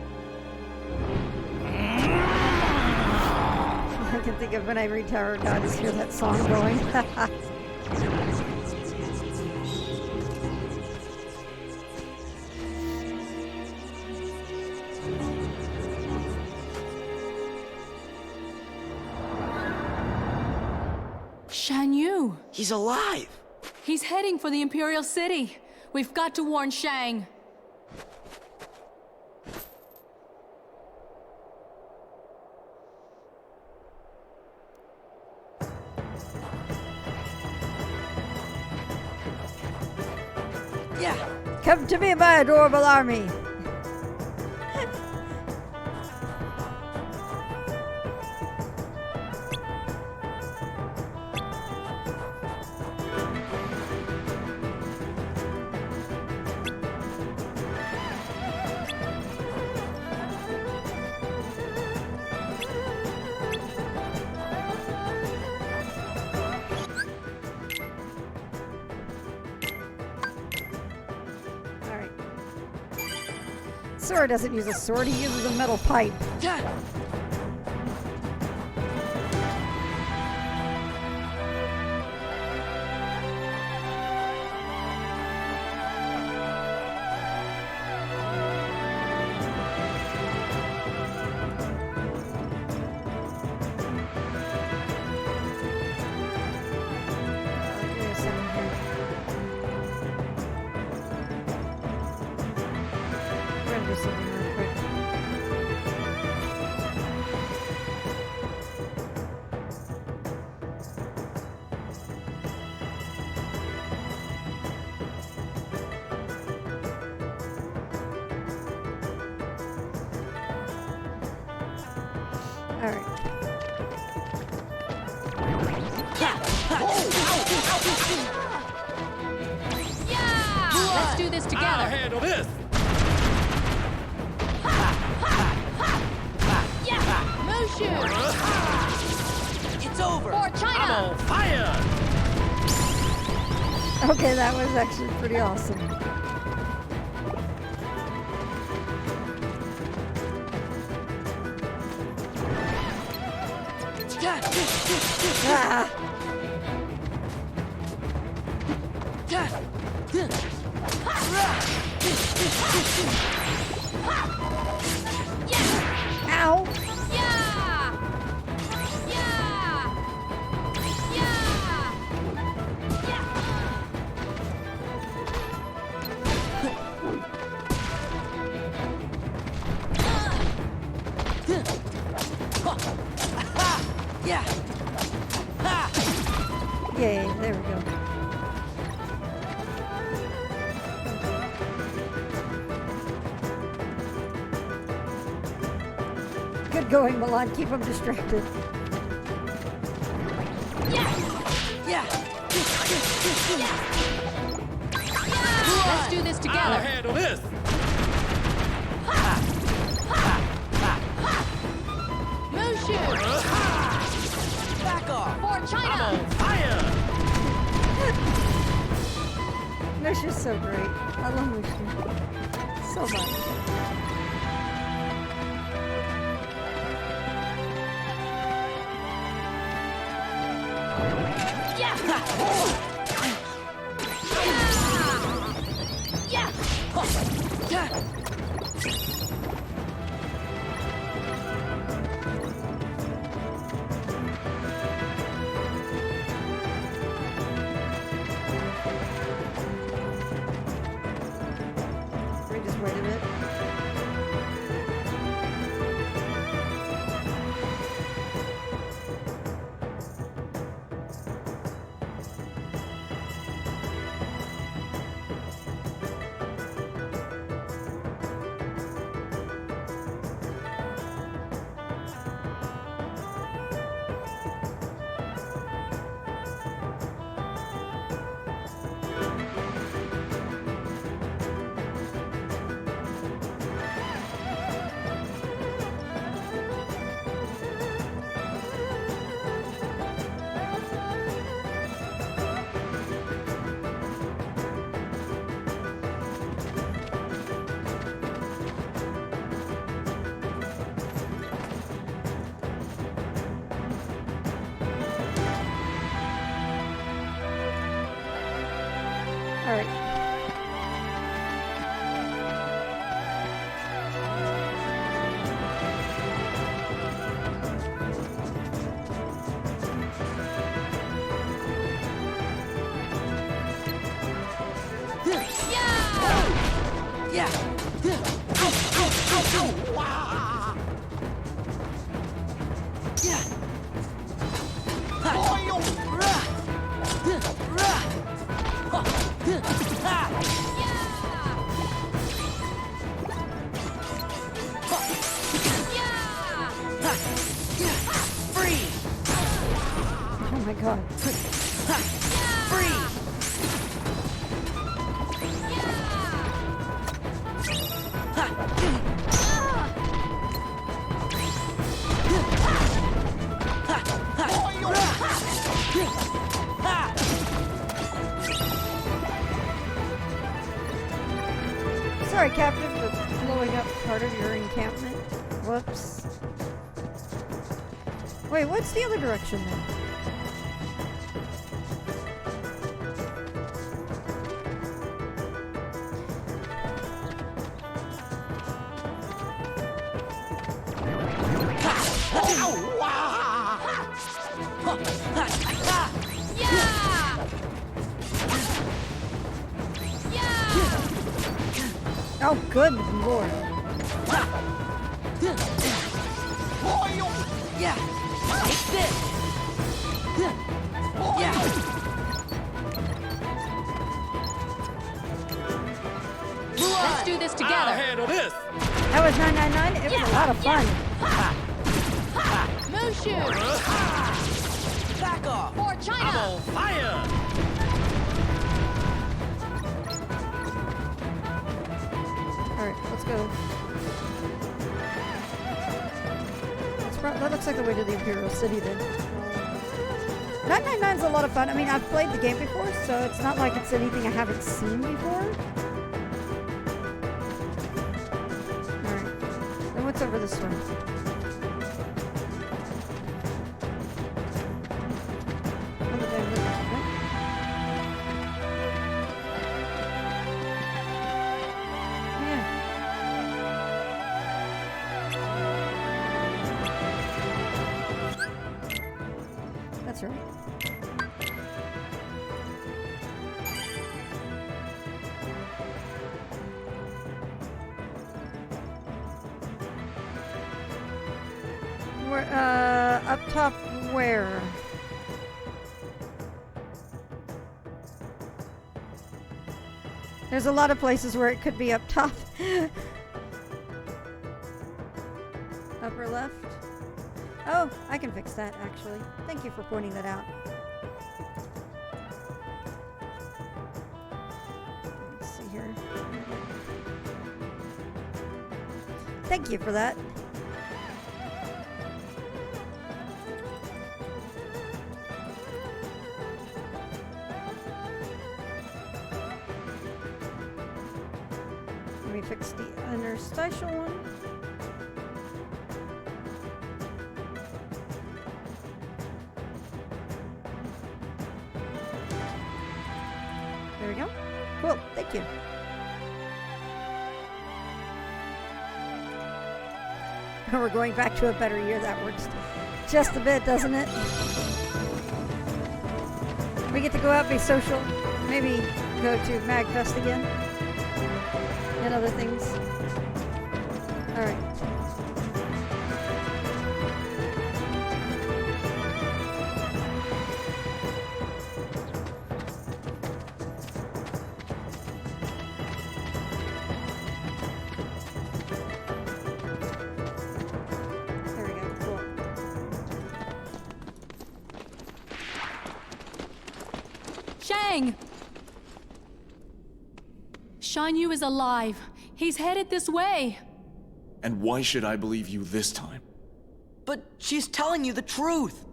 I can think of when I read Tower of God, just hear that song going. Shan Yu! He's alive! He's heading for the Imperial City. We've got to warn Shang. Yeah. Come to me, my adorable army. Sora doesn't use a sword, he uses a metal pipe. Let's do this together. I'll handle this. Mushu! It's over. For China! I'm on fire. Okay, that was actually pretty awesome. Ah. Ow! Yeah! Yeah! Yeah! Yeah. Yay, there we go. Good going, Milan. Keep him distracted. Let's do this together. I'll handle this. Mushu! Back off. For China! I'm on fire. Mushu's so great. I love Mushu so much. We just wait a bit. All right. Oh my god. Sorry, Captain, for blowing up. encampment. Whoops. Wait, what's the other direction then? Oh, good lord. Yeah. Take this. Yeah. Let's do this together. I'll handle this. That was 999. It was a lot of fun. Mushu! Back off. For China! I'm on fire. Alright, let's go. That looks like the way to the Imperial City then. 999's a lot of fun. I mean, I've played the game before, so it's not like it's anything I haven't seen before. Alright. Then what's over this one? That's right. Where, up top where? There's a lot of places where it could be up top. Upper left? Oh, I can fix that, actually. Thank you for pointing that out. Let's see here. Thank you for that. Let me fix the interstitial one. There we go. Cool. Thank you. We're going back to a better year. That works just a bit, doesn't it? We get to go out, be social, maybe go to MagFest again and other things. All right. Shang! Shan Yu is alive. He's headed this way. And why should I believe you this time? But she's telling you the truth.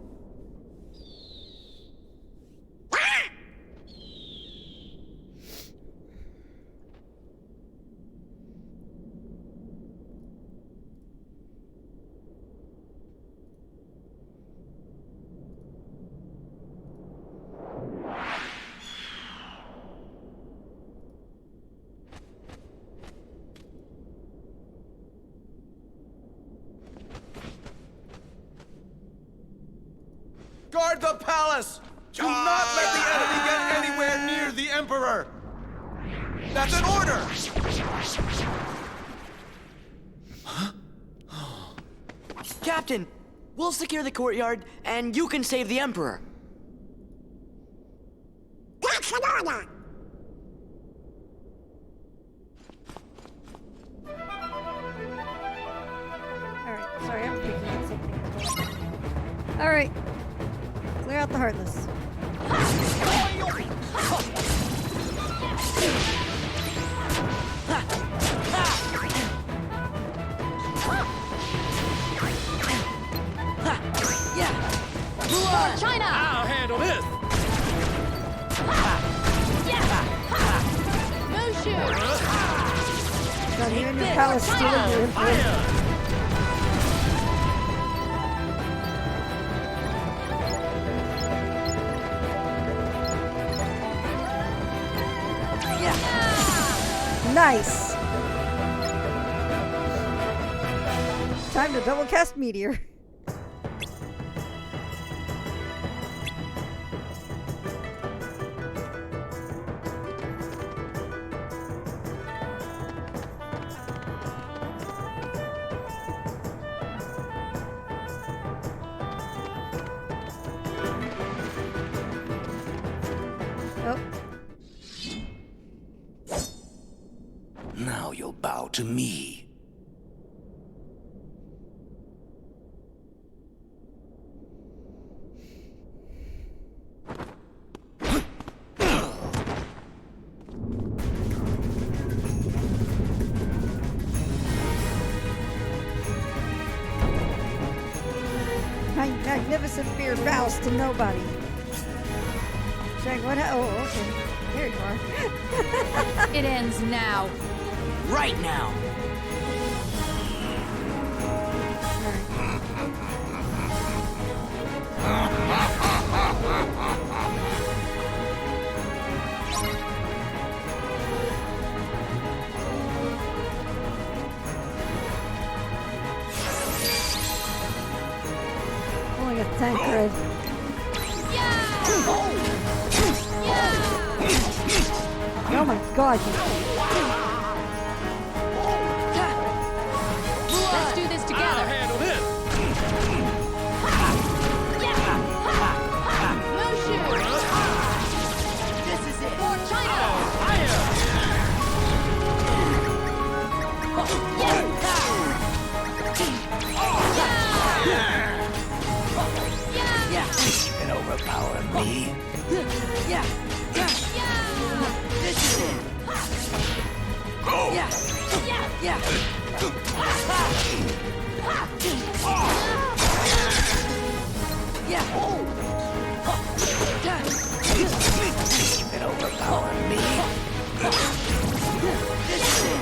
Guard the palace! Do not let the enemy get anywhere near the Emperor! That's an order! Captain, we'll secure the courtyard, and you can save the Emperor. That's an order! Alright, sorry, I'm picking up something. Alright. Clear out the Heartless. For China! I'll handle this. Mushu! Got you in your palace stealing your info. Nice. Time to double cast Meteor. Now you'll bow to me. My magnificent beard bows to nobody. Check what? Oh, okay. There you are. It ends now. Right now. Pulling a Thancred. Oh my god. Let's do this together. I'll handle this. This is it. For China. You can overpower me. Yeah. This is it. Go! Yeah. Yeah. Yeah. You can overpower me. This is it.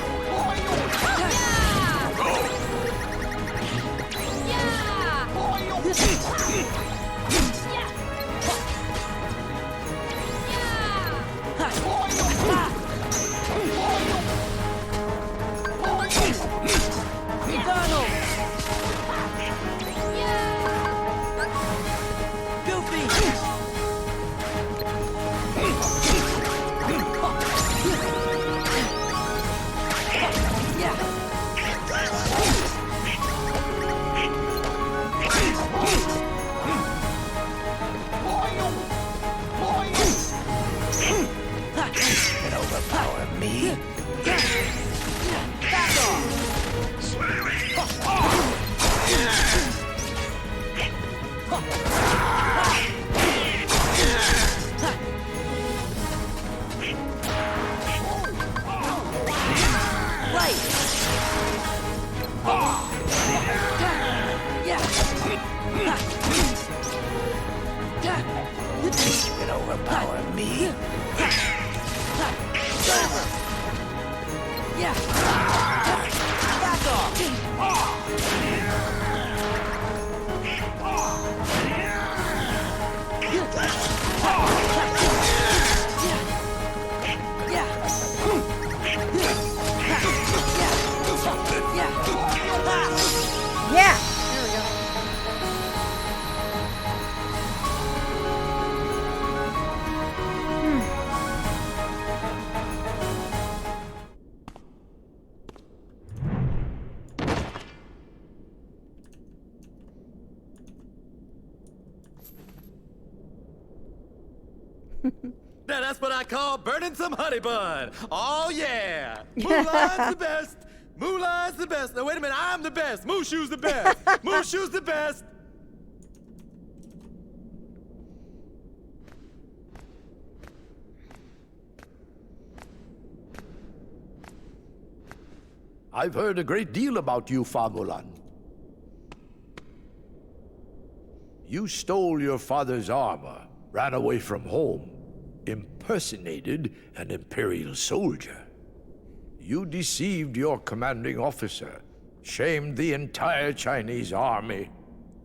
Go! Donald! Goofy! You can overpower me. Back off! Right! Yeah! You can overpower me. Server! Yeah! Back off! Yeah! There we go. Now that's what I call burning some honey bun. Oh yeah. Mulan's the best. Mulan's the best. Now wait a minute, I'm the best. Mushu's the best. Mushu's the best. I've heard a great deal about you, Fa Mulan. You stole your father's armor, ran away from home, impersonated an Imperial soldier. You deceived your commanding officer, shamed the entire Chinese army,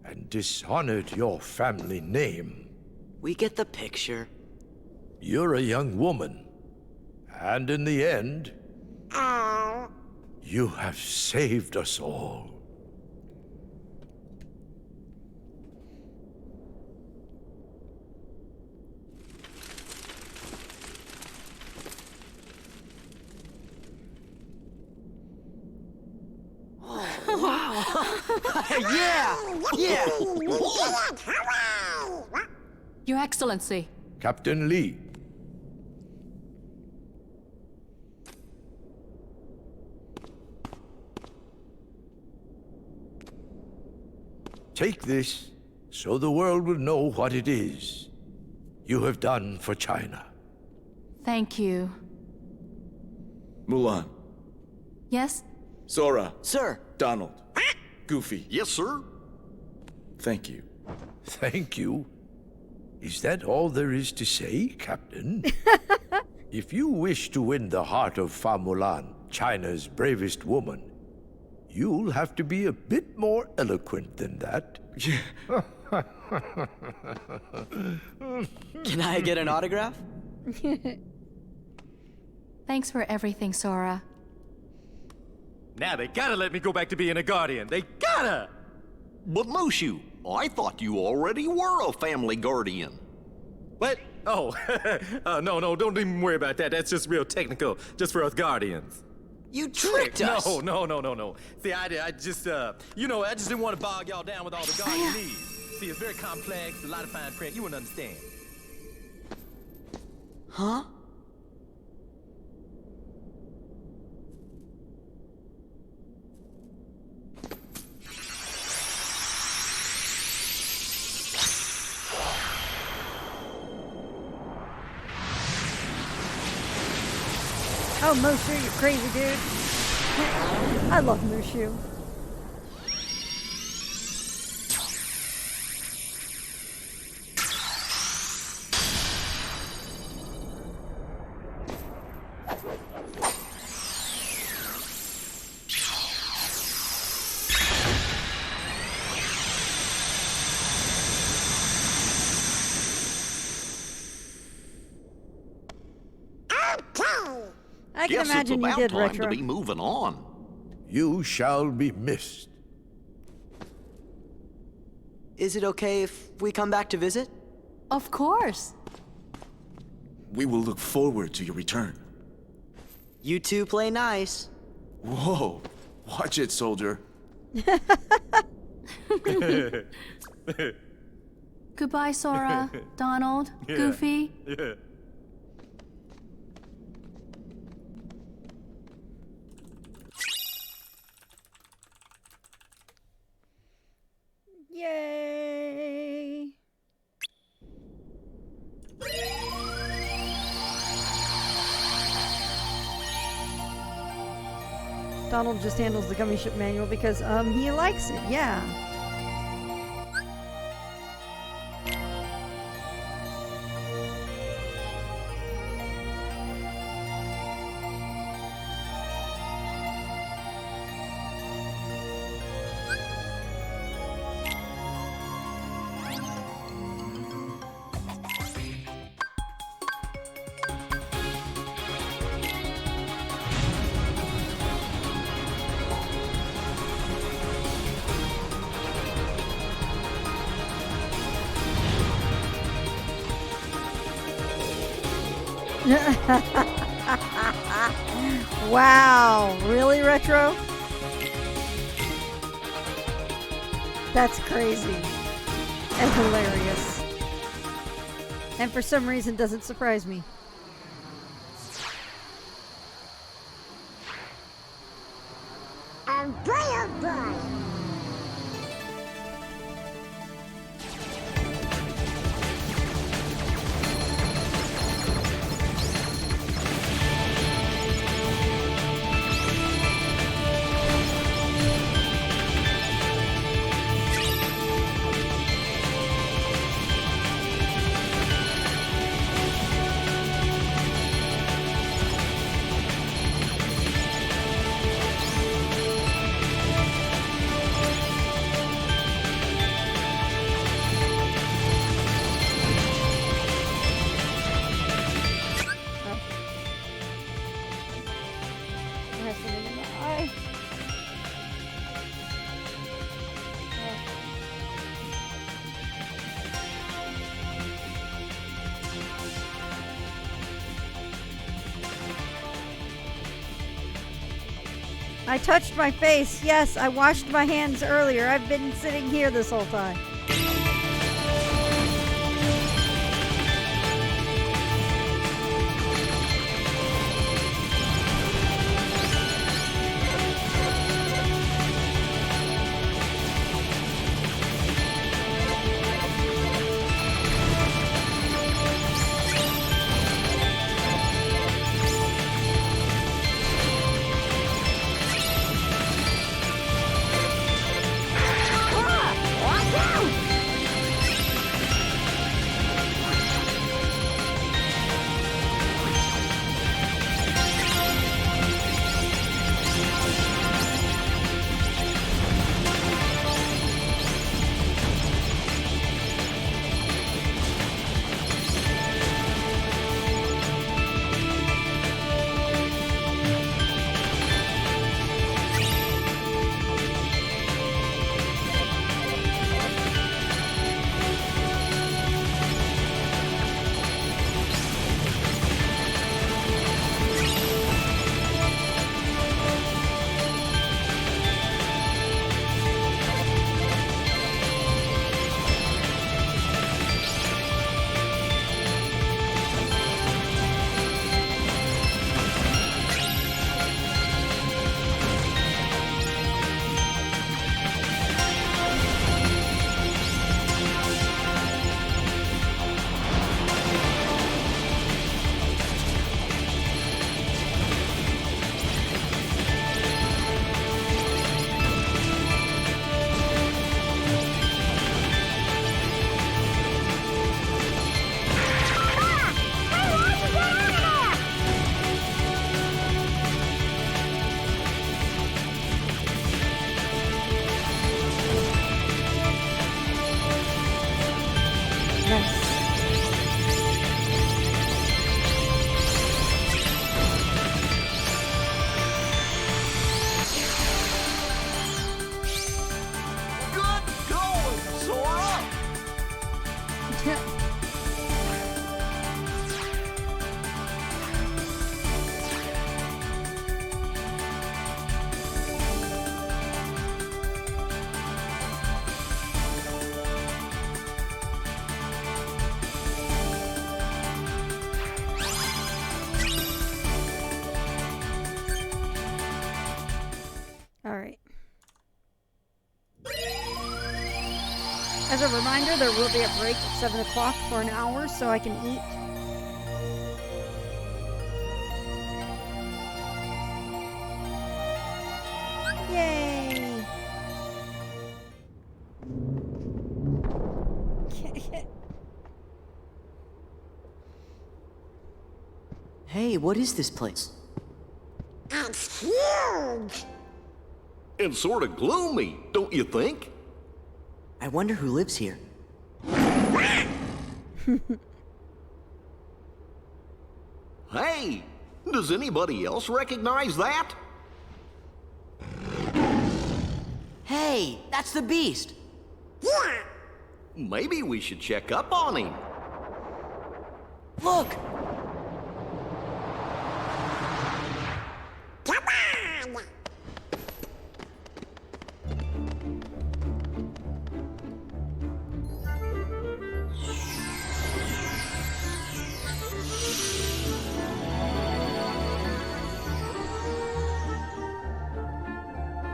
and dishonored your family name. We get the picture. You're a young woman, and in the end, you have saved us all. Yeah! Your Excellency. Captain Lee. Take this, so the world will know what it is you have done for China. Thank you. Mulan. Yes? Sora. Sir. Donald. Goofy. Yes, sir. Thank you. Thank you. Is that all there is to say, Captain? If you wish to win the heart of Fa Mulan, China's bravest woman, you'll have to be a bit more eloquent than that. Can I get an autograph? Thanks for everything, Sora. Now they gotta let me go back to being a guardian. They gotta! But Mushu, I thought you already were a family guardian. What? Oh, no, don't even worry about that. That's just real technical, just for us guardians. You tricked us! No. See, I just, I just didn't want to bog y'all down with all the guardian needs. See, it's very complex, a lot of fine print, you wouldn't understand. Huh? Oh, Mushu, you're crazy, dude. I love Mushu. I can Guess imagine it's you about did, time Retro. to be moving on. You shall be missed. Is it okay if we come back to visit? Of course. We will look forward to your return. You two play nice. Whoa. Watch it, soldier. Goodbye, Sora, Donald, Goofy. Yeah. Yay! Donald just handles the gummy ship manual because he likes it, yeah. Wow, really, Retro? That's crazy and hilarious. And for some reason doesn't surprise me. Oh boy, oh boy. I touched my face. Yes, I washed my hands earlier. I've been sitting here this whole time. As a reminder, there will be a break at 7 o'clock for an hour so I can eat. Yay! Hey, what is this place? It's huge. And sort of gloomy, don't you think? I wonder who lives here. Hey, does anybody else recognize that? Hey, that's the beast. Yeah. Maybe we should check up on him. Look! Come on.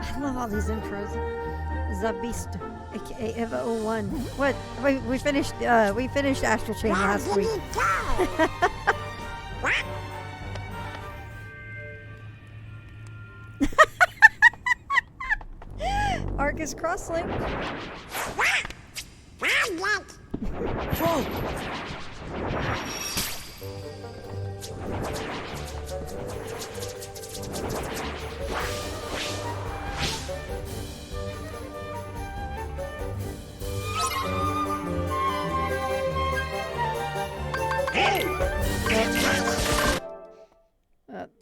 I love all these intros. The Beast, aka Eva 01. What? We finished Astral Chain last week. What? Arcus Crosslink. Whoa!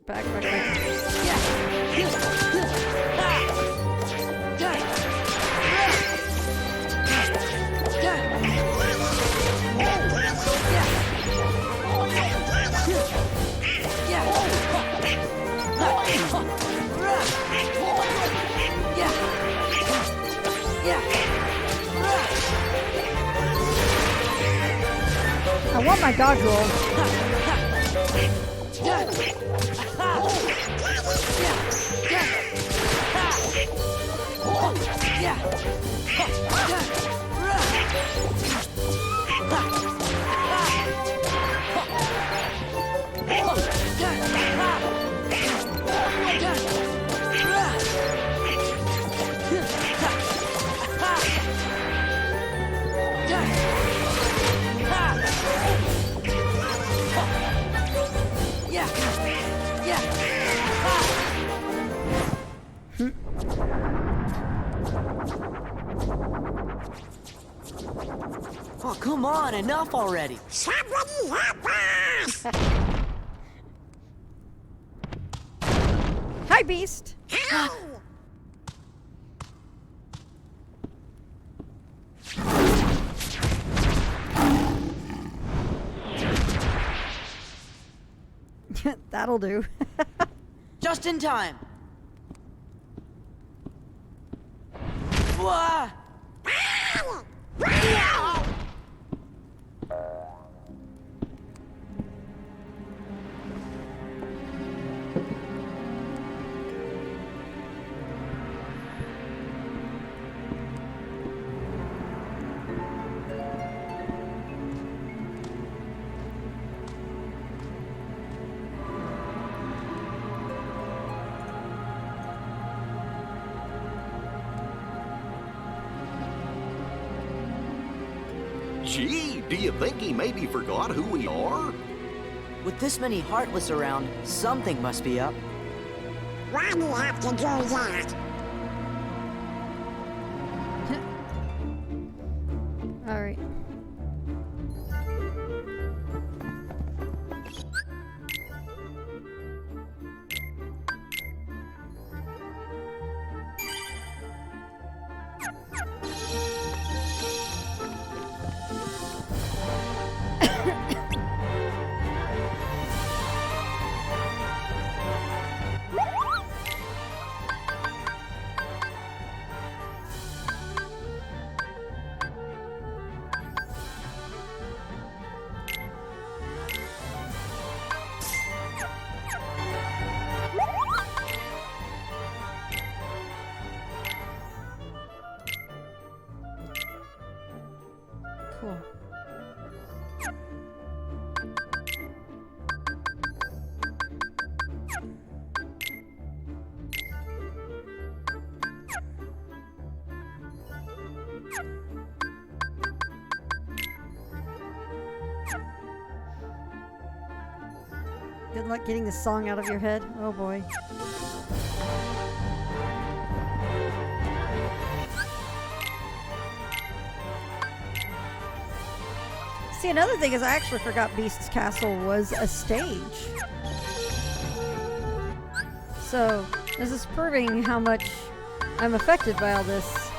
Back. I want my dodge roll. Oh, come on, enough already. Somebody help us! Hi, Beast. That'll do. Just in time. Wah! Gee, do you think he maybe forgot who we are? With this many Heartless around, something must be up. Why do you have to do that? All right. Cool. Good luck getting this song out of your head. Oh boy. See, another thing is I actually forgot Beast's Castle was a stage. So, this is proving how much I'm affected by all this.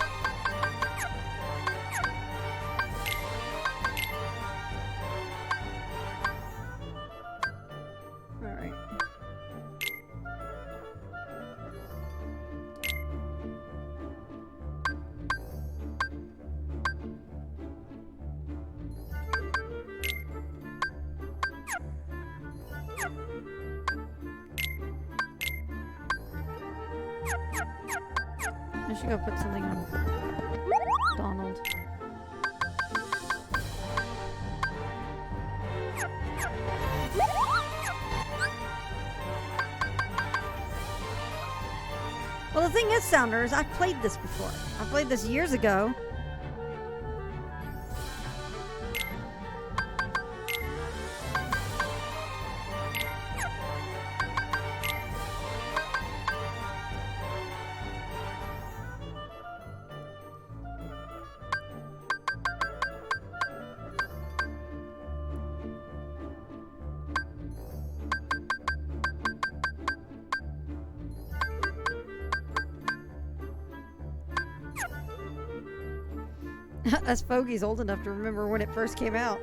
Alright. I should go put something on Donald. Well, the thing is, Sounders, I've played this before. I played this years ago. Us Fogey's old enough to remember when it first came out.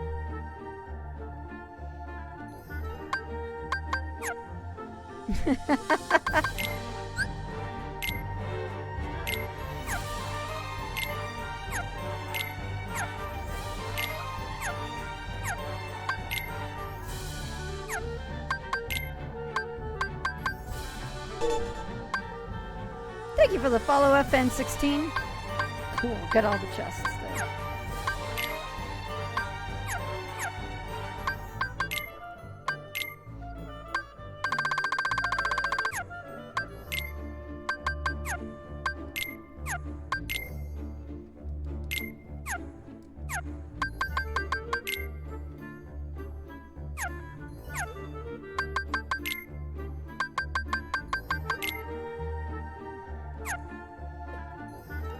for the follow FN16. Cool, got all the chests there.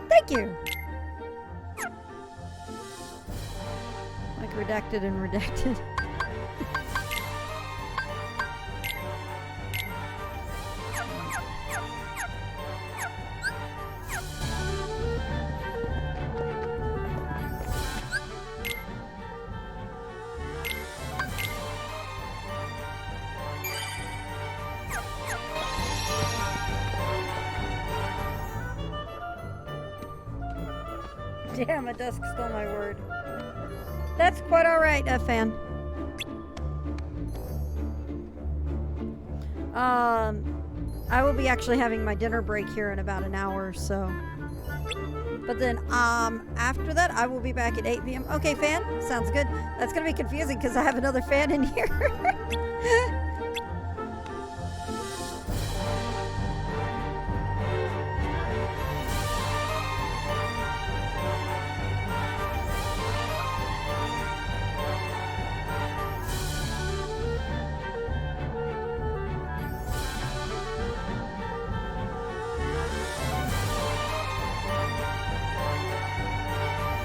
Thank you. Like redacted and redacted. Damn, a dusk stole my word. That's quite alright, fan. I will be actually having my dinner break here in about an hour or so. But then, after that, I will be back at 8 p.m. Okay, fan? Sounds good. That's gonna be confusing because I have another fan in here.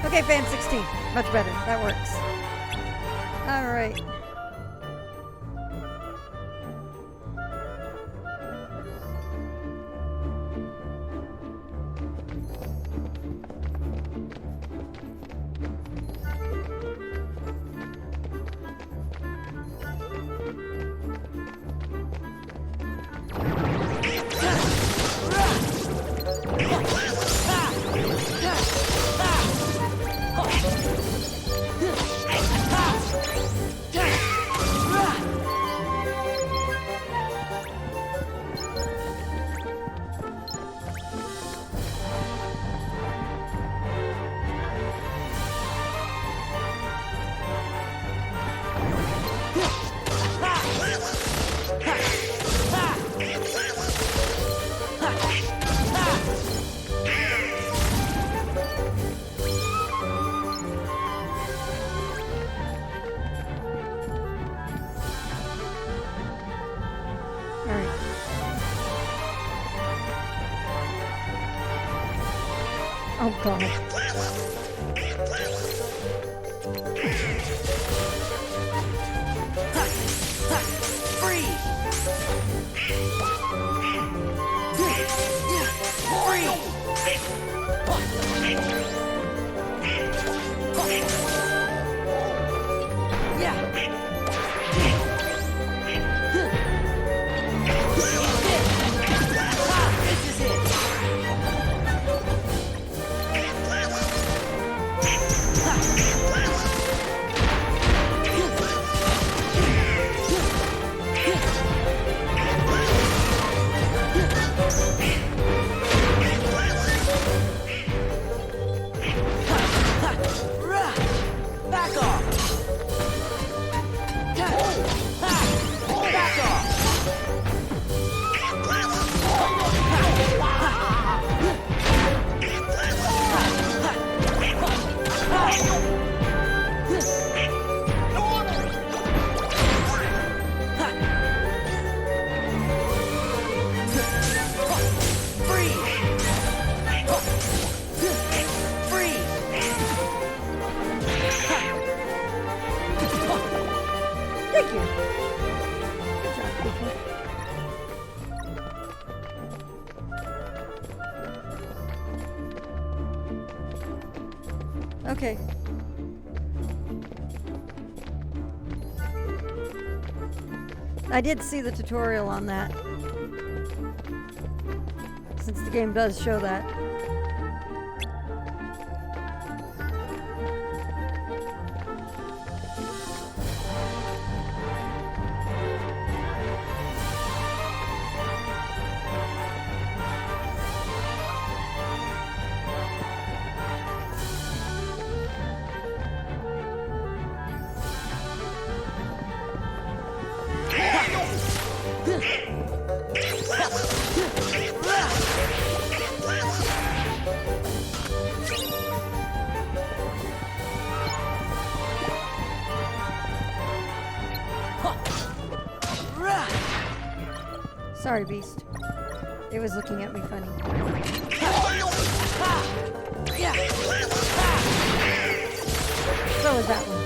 Okay, fan 16. Much better. That works. All right. Oh god. Okay. I did see the tutorial on that. Since the game does show that. Sorry, Beast. It was looking at me funny. So was that one.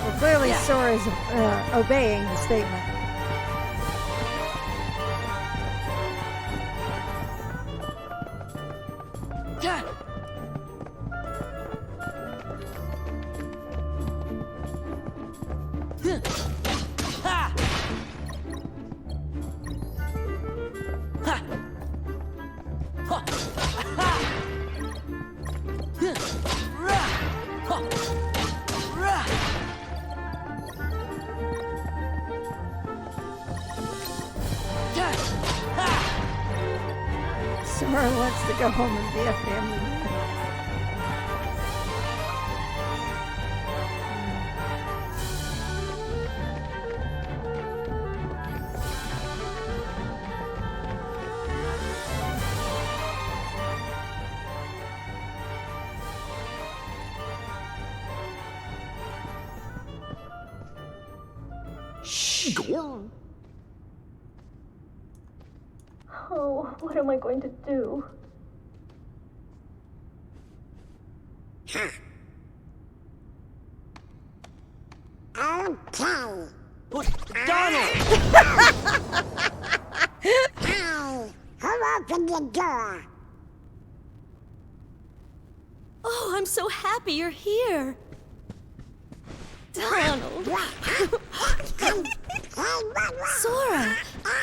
Well, clearly Sora is obeying the statement. Sora wants to go home and be a family man. Oh, what am I going to do? Okay. Donald! Hi. Who opened the door? Oh, I'm so happy you're here. Donald. Sora.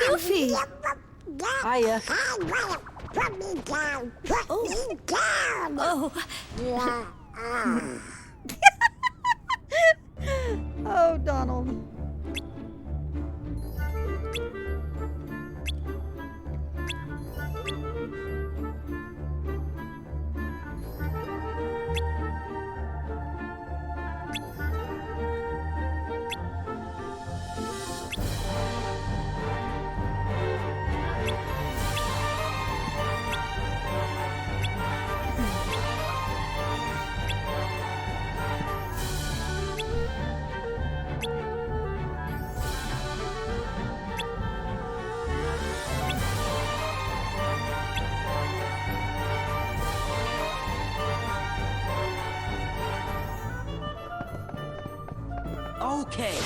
Goofy. Hiya. Put me down. Put me down. Oh. Yeah. Oh, Donald. Okay.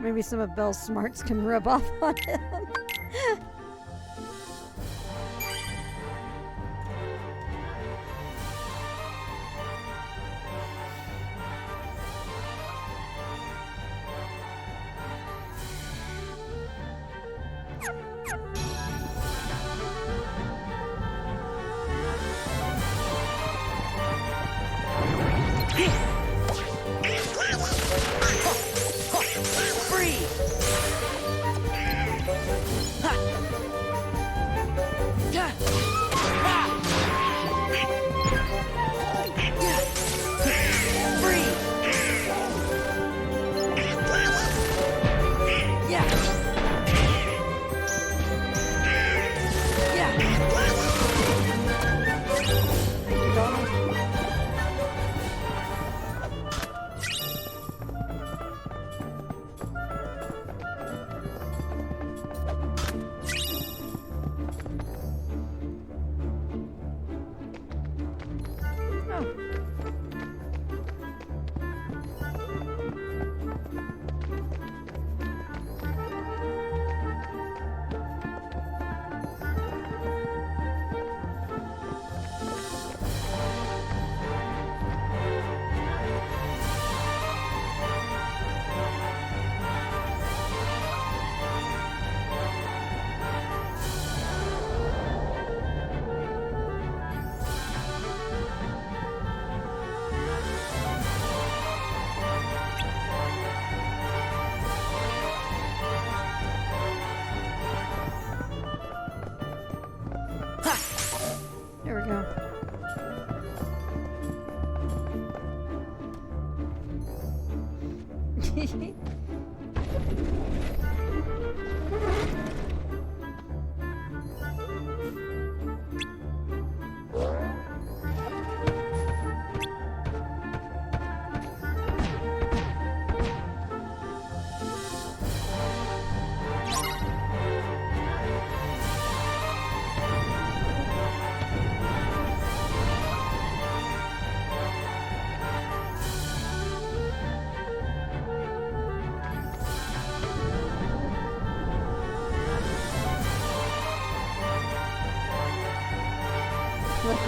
Maybe some of Belle's smarts can rub off on him. There we go.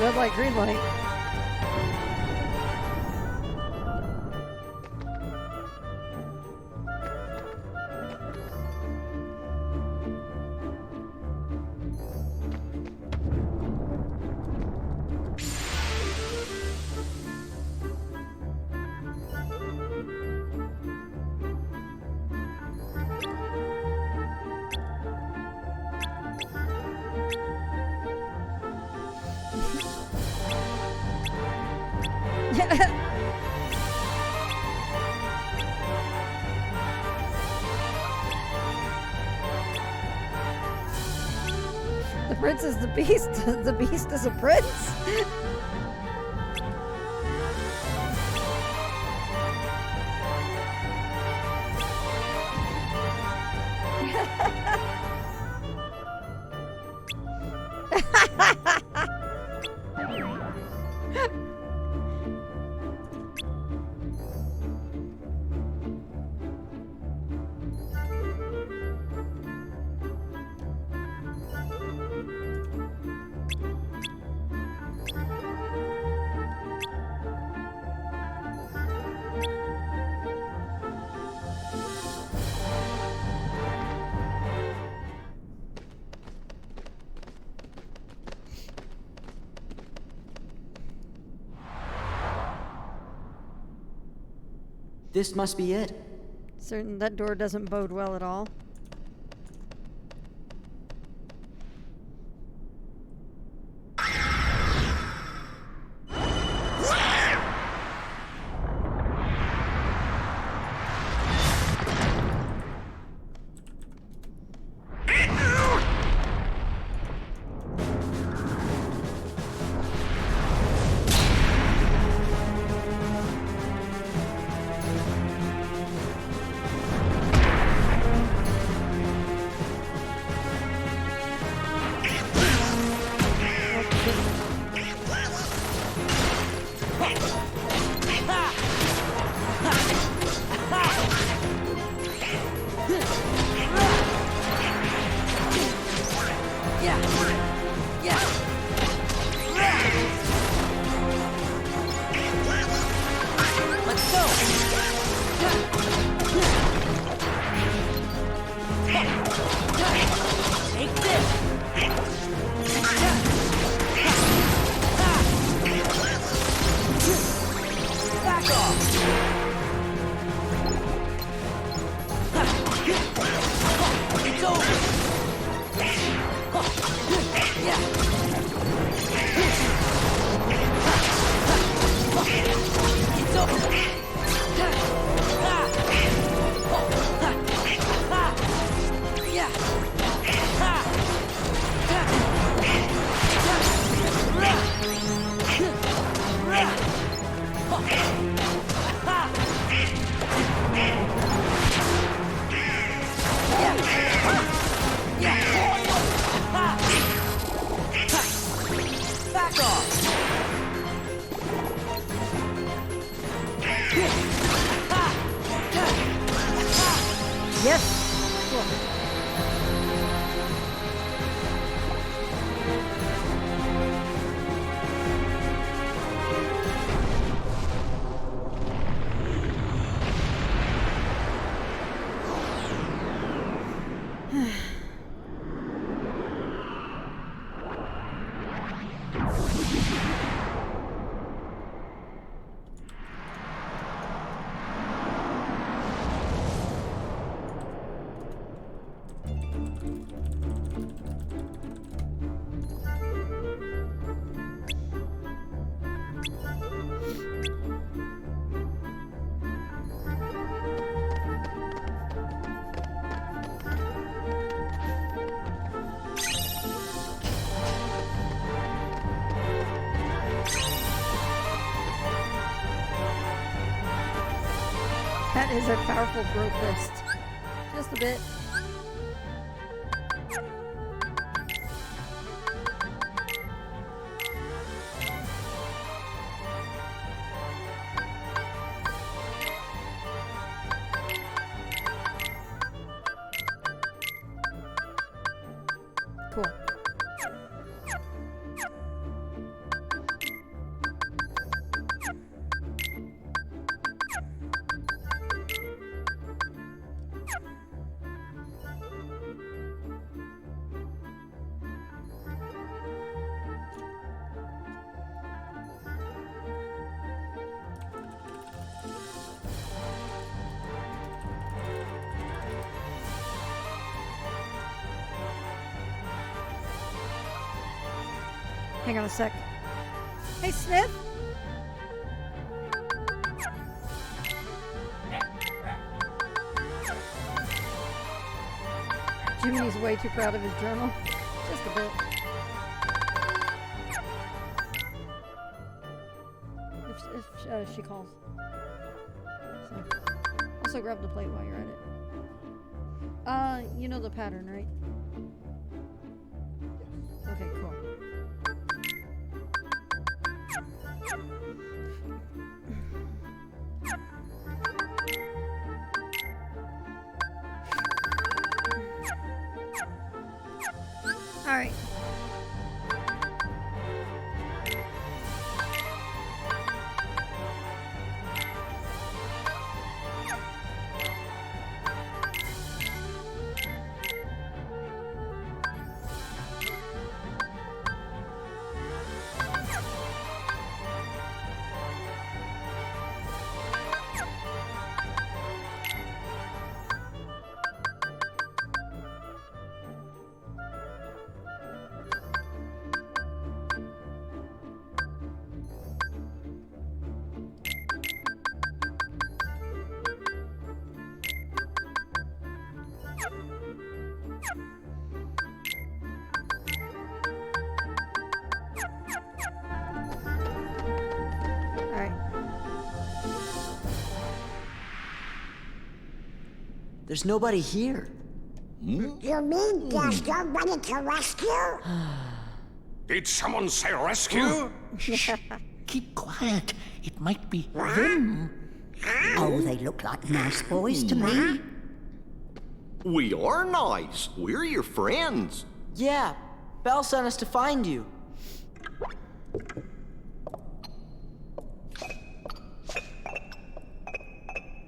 Red light, green light. The prince is the beast. The beast is a prince. This must be it. Certain that door doesn't bode well at all. Take this! Back off! It's over! It's over! Back off! Yes. Cool. That is a powerful growth list. Just a bit. Cool. Hang on a sec. Hey, Sniff. Jiminy's way too proud of his journal. Just a bit. If she calls. So, also grab the plate while you're at it. You know the pattern, right? Okay, cool. All right. There's nobody here. You mean there's nobody to rescue? Did someone say rescue? Keep quiet. It might be them. Oh, they look like nice boys to me. We are nice. We're your friends. Yeah, Belle sent us to find you.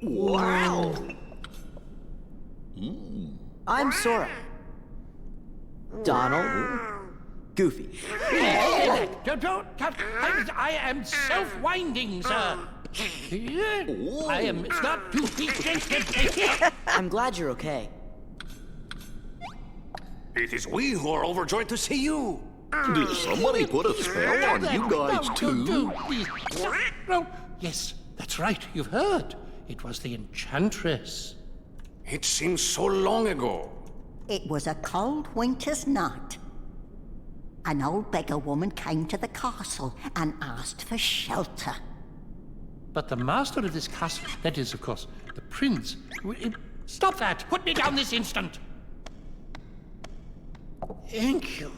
Wow. I'm Sora. Donald. Goofy. I am self-winding, sir. I am not to be. I'm glad you're okay. It is we who are overjoyed to see you. Did somebody put a spell on you guys too? No. Yes, that's right. You've heard. It was the Enchantress. It seems so long ago. It was a cold winter's night. An old beggar woman came to the castle and asked for shelter. But the master of this castle, that is, of course, the prince... Stop that! Put me down this instant! Thank you.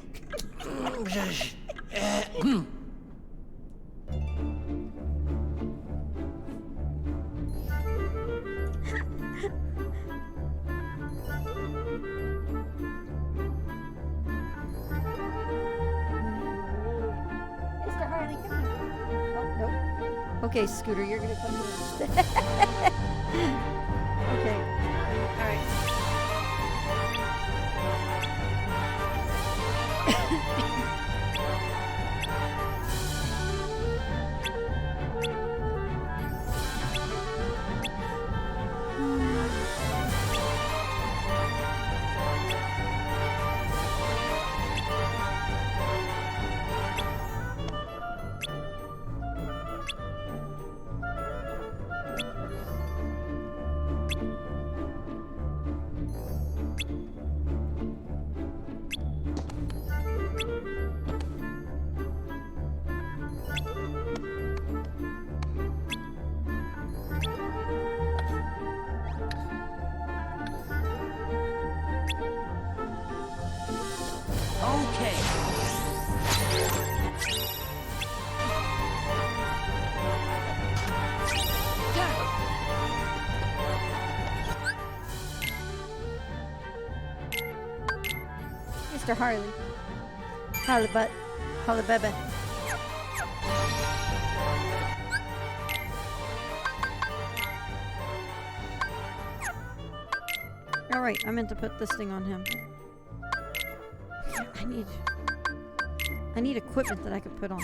Mr. Harley, come on. Oh, nope. Okay, Scooter, you're gonna come here. Okay. All right. Mr. Harley. Harley-butt. Harley-bebe. Alright, I meant to put this thing on him. I need equipment that I could put on.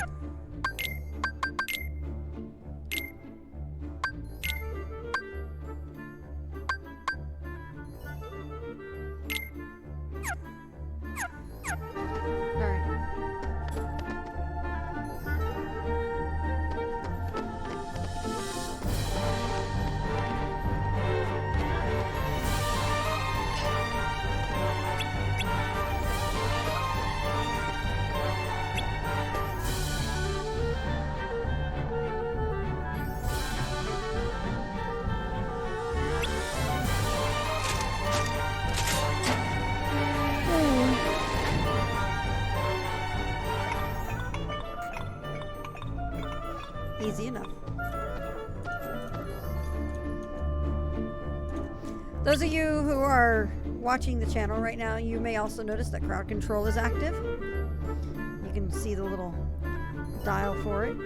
Easy enough. Those of you who are watching the channel right now, you may also notice that crowd control is active. You can see the little dial for it.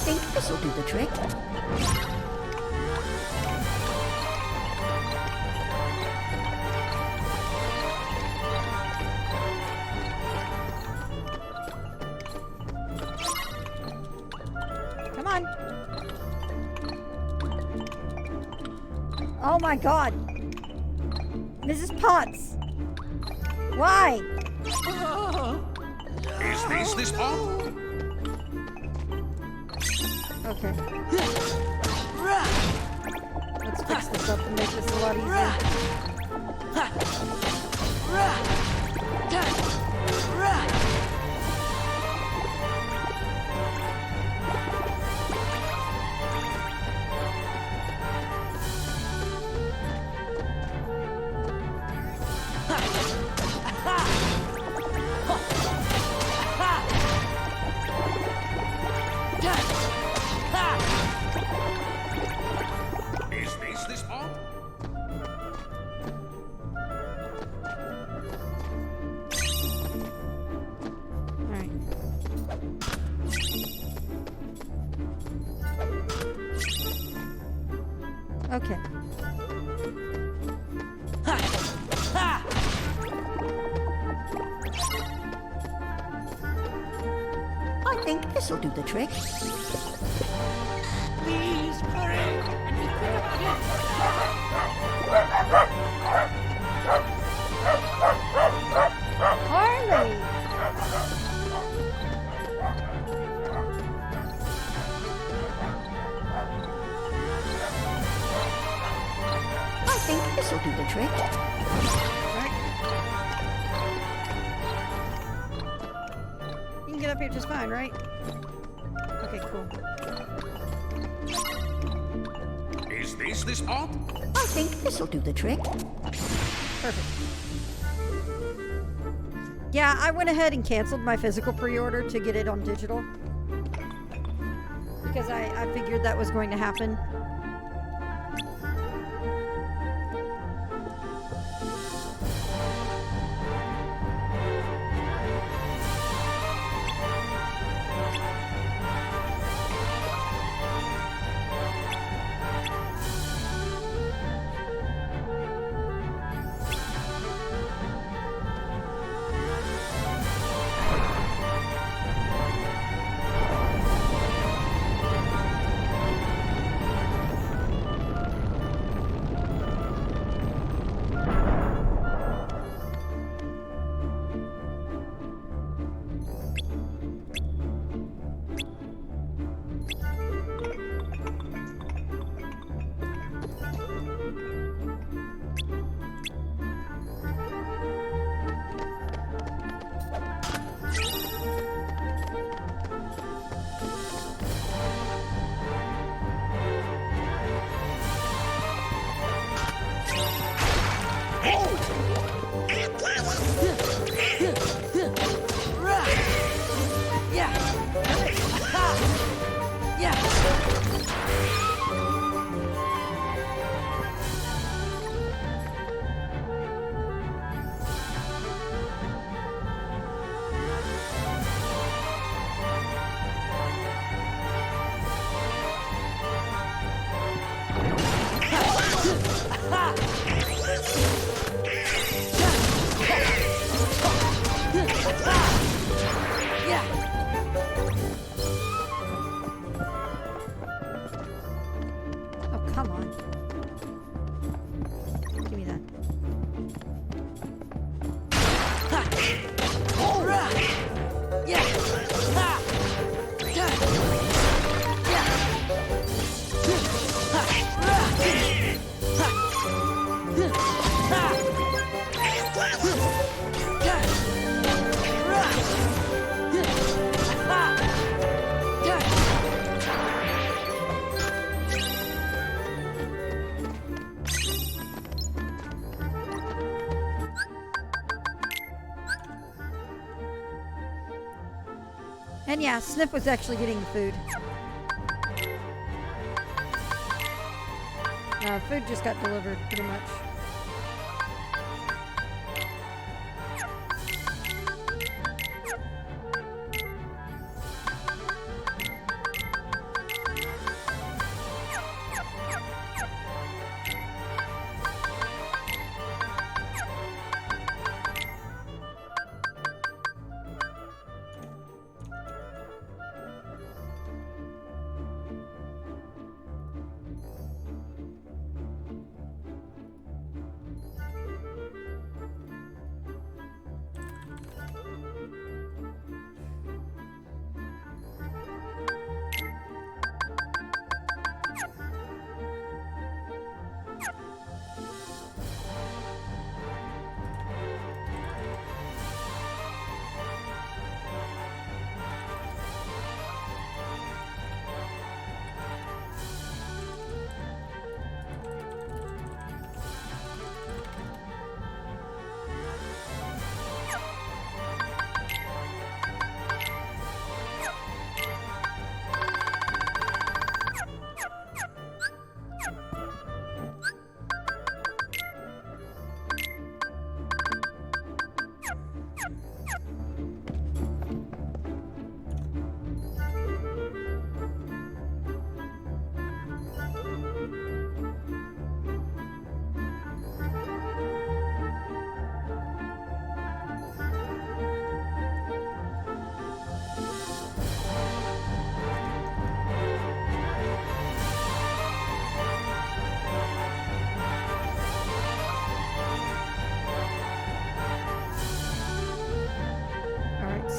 think this'll do the trick. Come on. Oh my god. Mrs. Potts. Why? Is this all? Okay. Let's fix this up and make this a lot easier. Is this all? Alright. Okay. I think this'll do the trick. Please, hurry! And be quick about Harley! I think this'll do the trick. You can get up here just fine, right? Okay, cool. Is this all? I think this'll do the trick. Perfect. Yeah, I went ahead and canceled my physical pre-order to get it on digital. Because I figured that was going to happen. And yeah, Snip was actually getting the food. Food just got delivered, pretty much.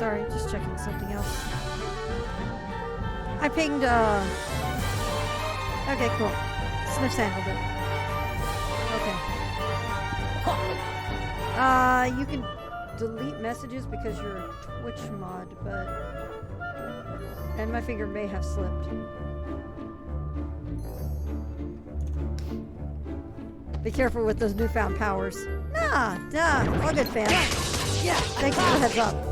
sorry, just checking something else. I pinged, okay, cool. Sniff's handled it. Okay. You can delete messages because you're a Twitch mod, but... And my finger may have slipped. Be careful with those newfound powers. Nah, all good, fam. Yeah, thanks for the heads up.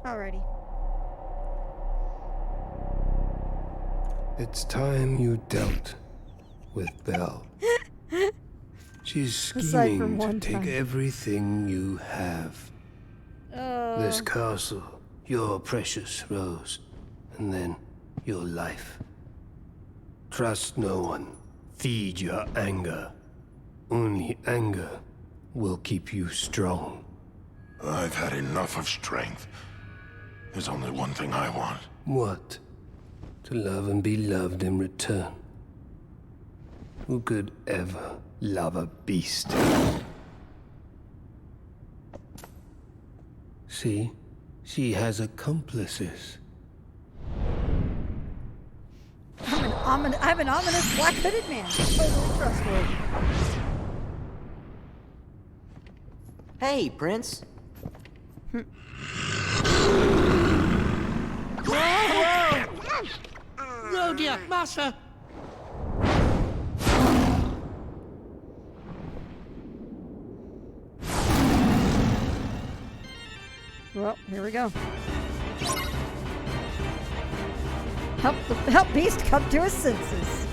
Alrighty. It's time you dealt with Belle. She's Aside from scheming to one take time. everything you have. This castle, your precious Rose, and then your life. Trust no one. Feed your anger. Only anger will keep you strong. I've had enough of strength. There's only one thing I want. What? To love and be loved in return. Who could ever love a beast? See? She has accomplices. I'm an ominous black-hooded man. Totally trustworthy. Hey, Prince. Whoa! No, dear, Master. Well, here we go. Help Beast come to his senses.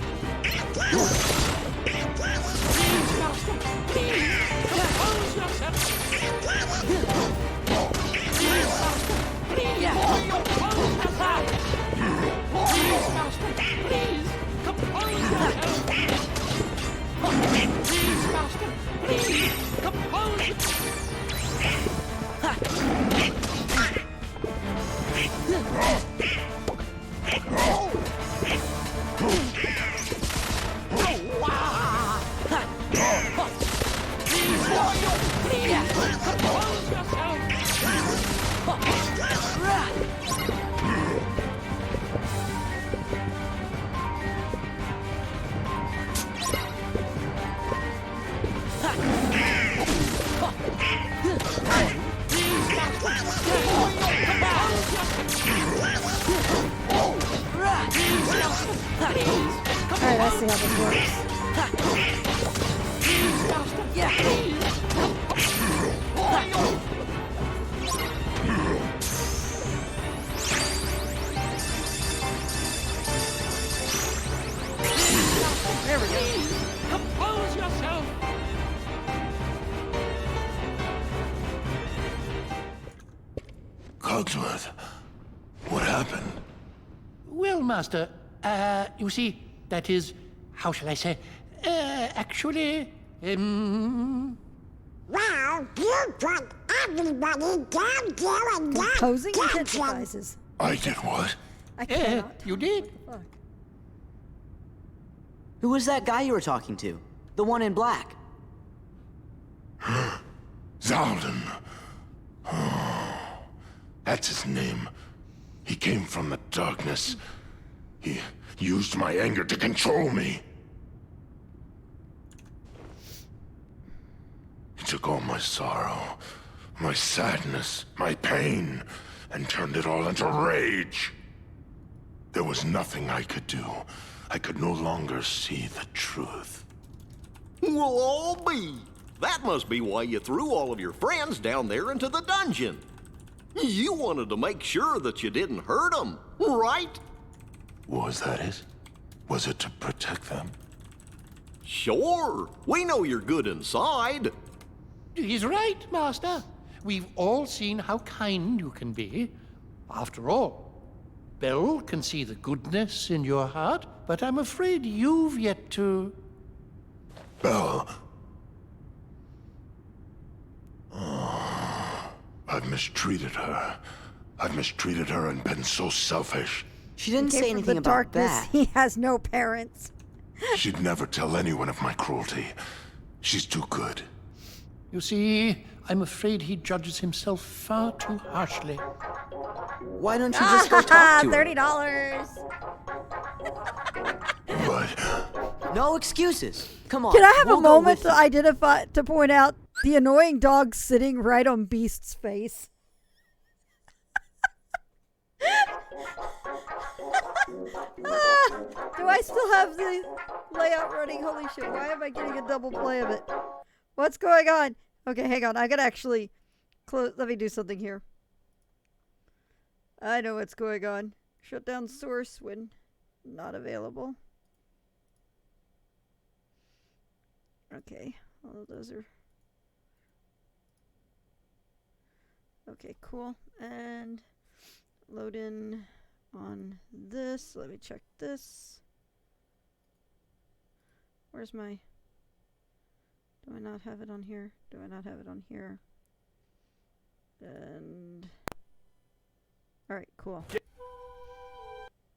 Alright, I see how this works. There we go. Compose yourself. Cogsworth, what happened? Well, Master, you see, that is, how shall I say, actually, Well, you put everybody down there and Composing intensifies. I did what? I cannot. You did. Who was that guy you were talking to? The one in black. Zaldin. That's his name. He came from the darkness. He used my anger to control me. He took all my sorrow, my sadness, my pain, and turned it all into rage. There was nothing I could do. I could no longer see the truth. We'll all be. That must be why you threw all of your friends down there into the dungeon. You wanted to make sure that you didn't hurt them, right? Was that it? Was it to protect them? Sure. We know you're good inside. He's right, Master. We've all seen how kind you can be. After all, Belle can see the goodness in your heart, but I'm afraid you've yet to... Belle. Oh, I've mistreated her. I've mistreated her and been so selfish. She didn't Came say from anything the about darkness. that. He has no parents. She'd never tell anyone of my cruelty. She's too good. You see, I'm afraid he judges himself far too harshly. Why don't you just go talk to her? $30. No excuses. Come on. Can I have we'll a go moment with to identify, to point out the annoying dog sitting right on Beast's face? Do I still have the layout running? Holy shit, why am I getting a double play of it? What's going on? Okay, hang on. I gotta actually close. Let me do something here. I know what's going on. Shut down source when not available. Okay, all of those are... Okay, cool. And load in on this. Let me check this. Where's my... Do I not have it on here? Do I not have it on here? And... Alright, cool.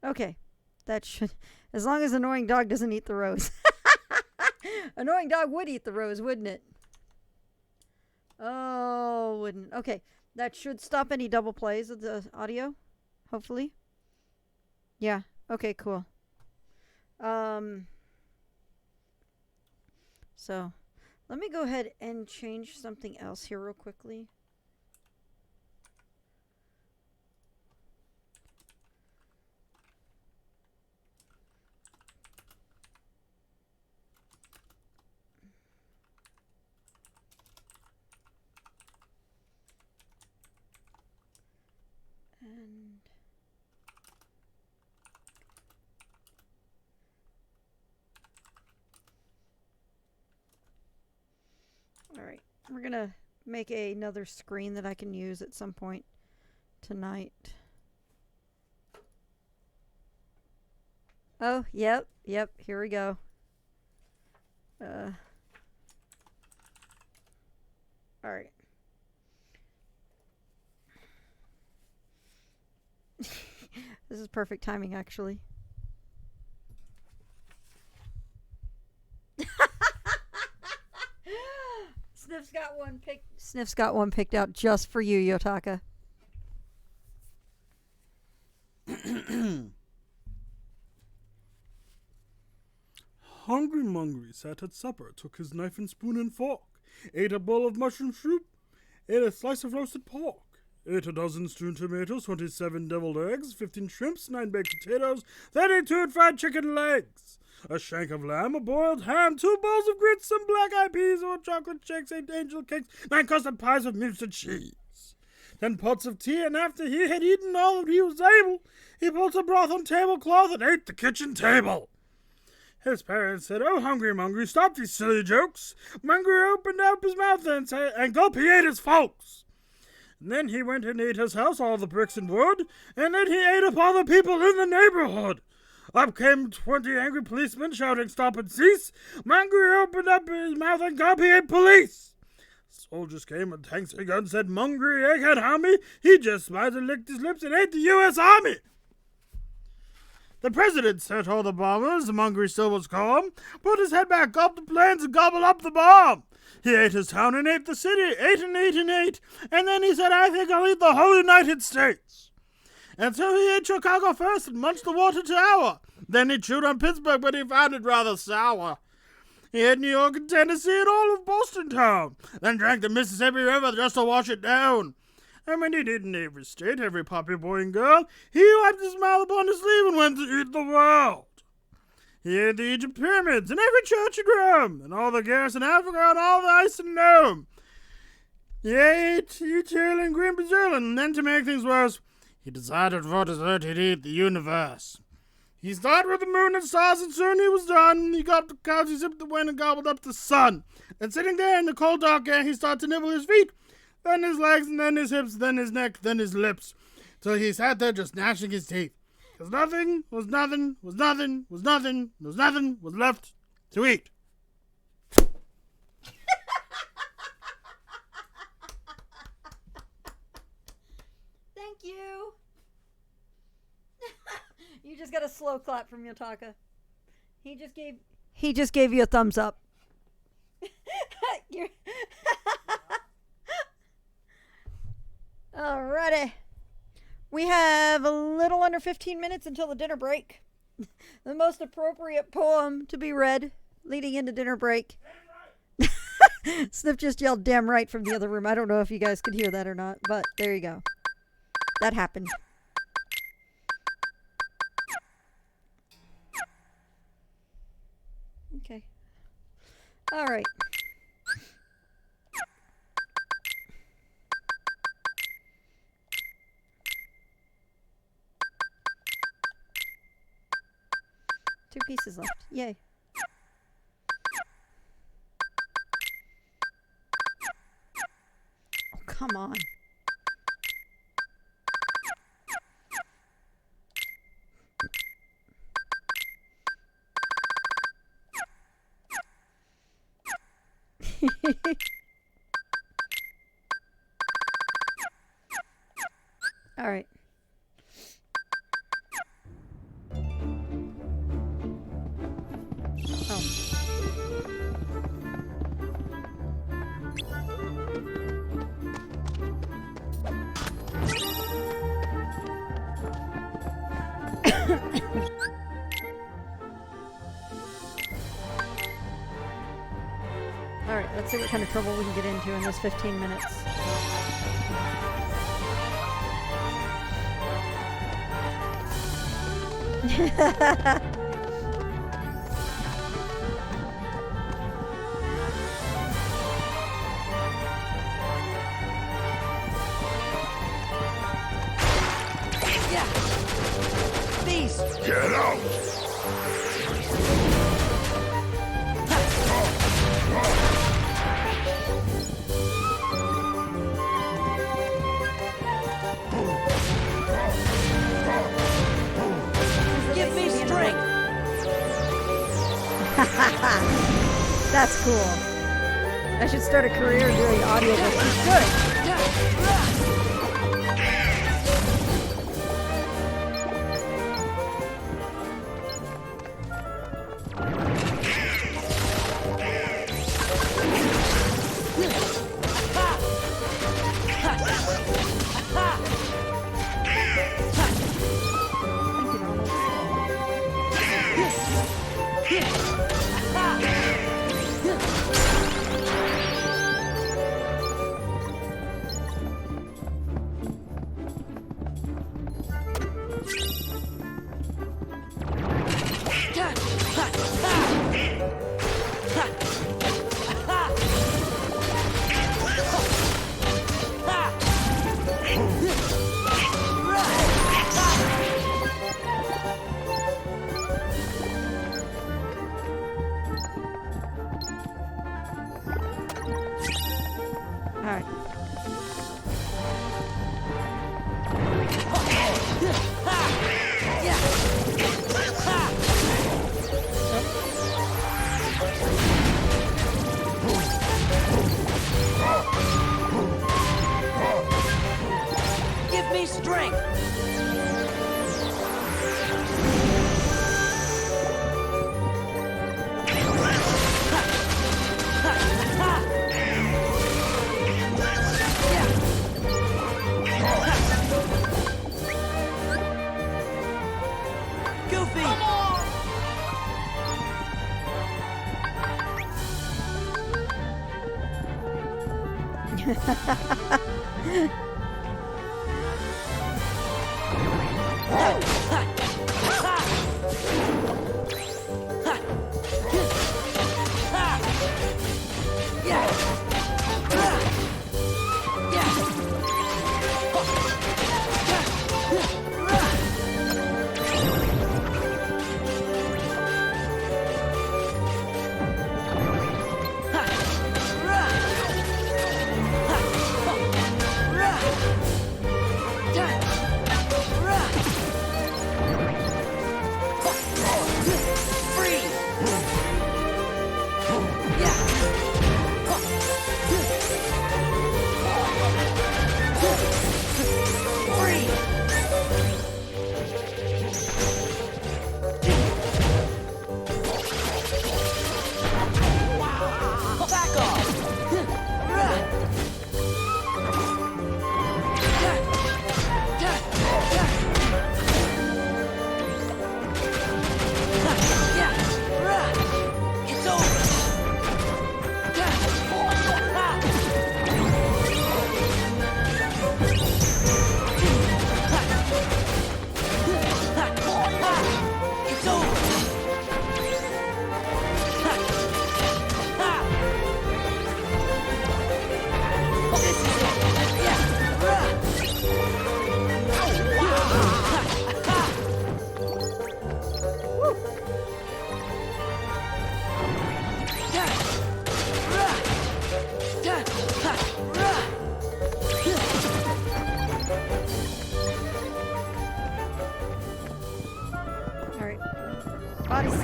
Okay. That should... As long as Annoying Dog doesn't eat the rose. Annoying Dog would eat the rose, wouldn't it? Oh, wouldn't. Okay. That should stop any double plays of the audio. Hopefully. Yeah. Okay, cool. So, let me go ahead and change something else here real quickly. And all right, we're gonna make another screen that I can use at some point tonight. Oh, yep, here we go. All right. This is perfect timing, actually. Sniff's got one picked out just for you, Yotaka. Hungry Mungry sat at supper, took his knife and spoon and fork, ate a bowl of mushroom soup, ate a slice of roasted pork, ate a dozen stewed tomatoes, 27 deviled eggs, 15 shrimps, 9 baked potatoes, 32 fried chicken legs, a shank of lamb, a boiled ham, 2 bowls of grits, some black-eyed peas, 4 chocolate shakes, 8 angel cakes, 9 custard pies with Munster cheese, 10 pots of tea, and after he had eaten all that he was able, he put the broth on tablecloth and ate the kitchen table. His parents said, "Oh, Hungry Mungry, stop these silly jokes." Mungry opened up his mouth and gulp, he ate his folks. And then he went and ate his house, all the bricks and wood, and then he ate up all the people in the neighborhood. Up came 20 angry policemen shouting, "Stop and cease." Mungry opened up his mouth and gulp, he ate police. Soldiers came and tanks begun, said, "Mungry egghead Hammy." He just smiled and licked his lips and ate the U.S. Army. The president sent all the bombers, Mungry still was calm, put his head back, gulped the planes, and gobbled up the bomb. He ate his town and ate the city, ate and ate and ate, and then he said, "I think I'll eat the whole United States." And so he ate Chicago first and munched the water tower. Then he chewed on Pittsburgh, but he found it rather sour. He ate New York and Tennessee and all of Boston town, then drank the Mississippi River just to wash it down. And when he'd eaten every state, every poppy boy and girl, he wiped his mouth upon his sleeve and went to eat the world. He ate the Egypt pyramids and every church in Rome, and all the gas in Africa and all the ice in Nome. He ate Eagle and Green Brazil, and then to make things worse, he decided for dessert he'd eat the universe. He started with the moon and stars, and soon he was done. He got the clouds, he zipped the wind, and gobbled up the sun. And sitting there in the cold dark air, he started to nibble his feet, then his legs, and then his hips, then his neck, then his lips, till he sat there just gnashing his teeth. 'Cause nothing was left to eat. Thank you. You just got a slow clap from Yotaka. He just gave you a thumbs up. Alrighty. We have a little under 15 minutes until the dinner break. The most appropriate poem to be read leading into dinner break. Sniff just yelled damn right from the other room. I don't know if you guys could hear that or not, but there you go. That happened. Okay. All right. Two pieces left. Yay. Oh, come on. All right. Alright, let's see what kind of trouble we can get into in this 15 minutes. Yeah. These. Get out! Give me strength. That's cool. I should start a career doing audiobooks. It's good. Give me strength. Goofy.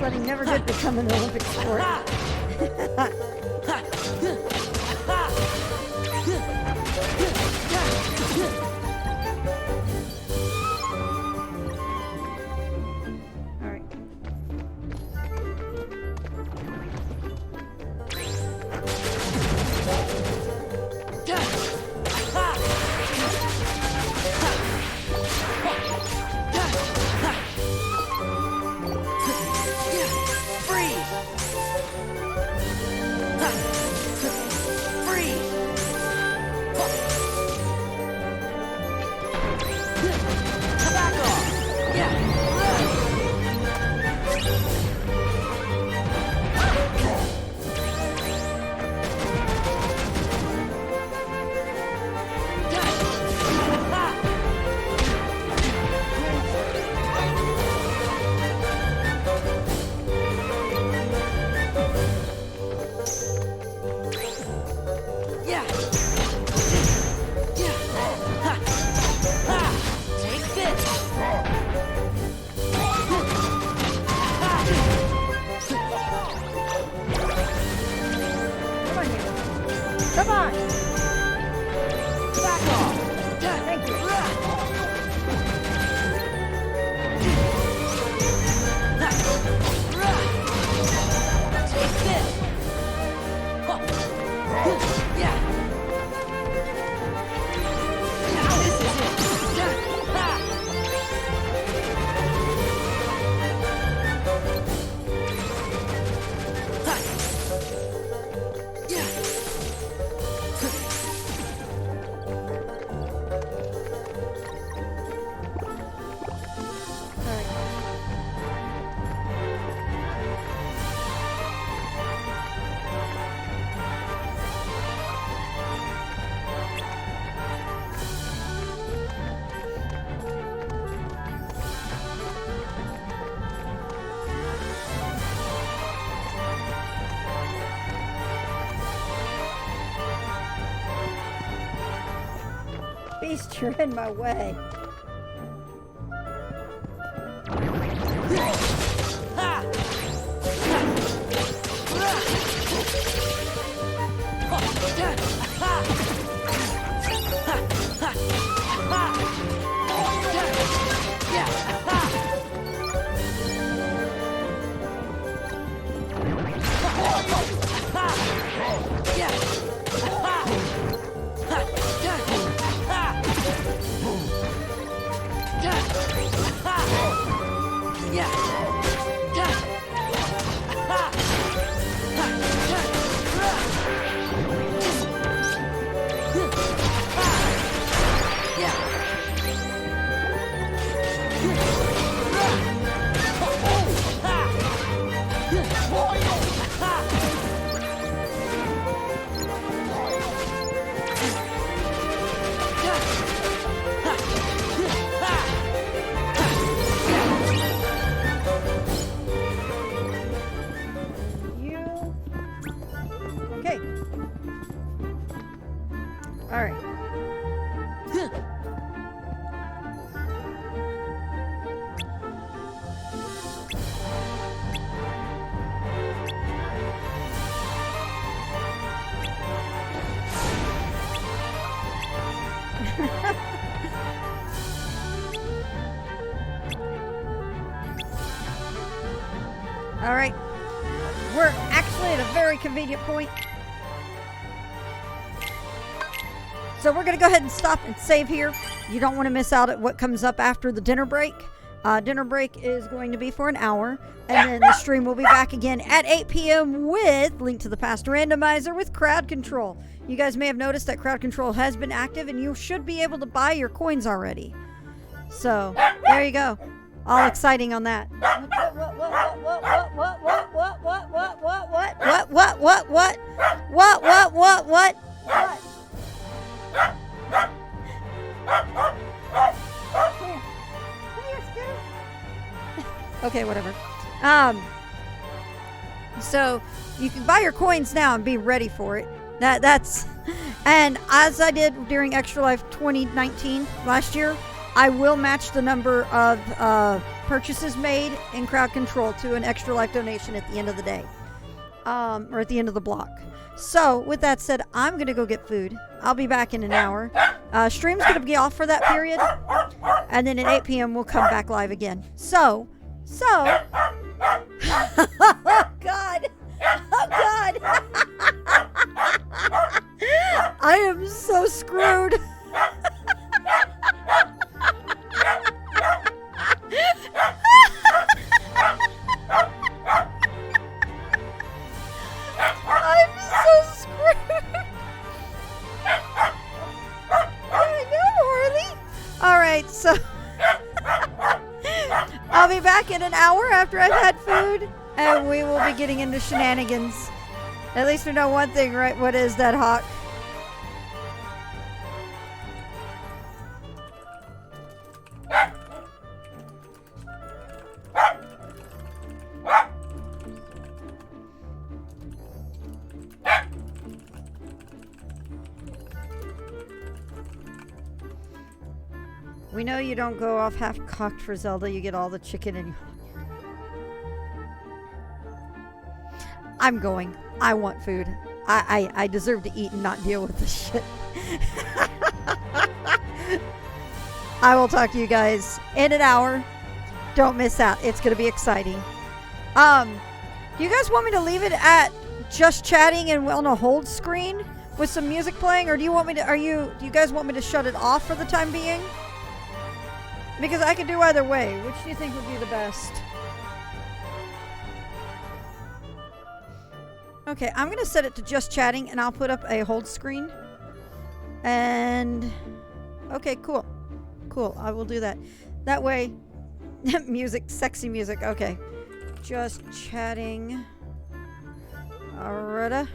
Sledding never did become an Olympic sport. Come on! Back off! Thank you. Take this! Yeah! Now this is it! Beast, you're in my way. Okay. All right. All right. We're actually at a very convenient point. So we're going to go ahead and stop and save here. You don't want to miss out at what comes up after the dinner break. Dinner break is going to be for an hour. And then the stream will be back again at 8 p.m. with Link to the Past Randomizer with Crowd Control. You guys may have noticed that Crowd Control has been active and you should be able to buy your coins already. So, there you go. All exciting on that. What? Okay, whatever. So you can buy your coins now and be ready for it. That's and as I did during Extra Life 2019 last year, I will match the number of purchases made in crowd control to an extra life donation at the end of the day. Or at the end of the block. So, with that said, I'm going to go get food. I'll be back in an hour. Stream's going to be off for that period. And then at 8 p.m. we'll come back live again. So. Oh, God. Oh, God. I am so screwed. I'm so screwed. I know, Harley. All right, so I'll be back in an hour after I've had food, and we will be getting into shenanigans. At least we know one thing, right? What is that, Hawk? We know you don't go off half-cocked for Zelda. You get all the chicken in. I'm going. I want food. I deserve to eat and not deal with this shit. I will talk to you guys in an hour. Don't miss out. It's going to be exciting. Do you guys want me to leave it at just chatting and on a hold screen with some music playing, or do you want me to? Do you guys want me to shut it off for the time being? Because I could do either way. Which do you think would be the best? Okay, I'm going to set it to just chatting, and I'll put up a hold screen. And... okay, cool. Cool, I will do that. That way... music, sexy music. Okay. Just chatting. Alright.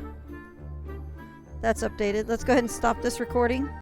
That's updated. Let's go ahead and stop this recording.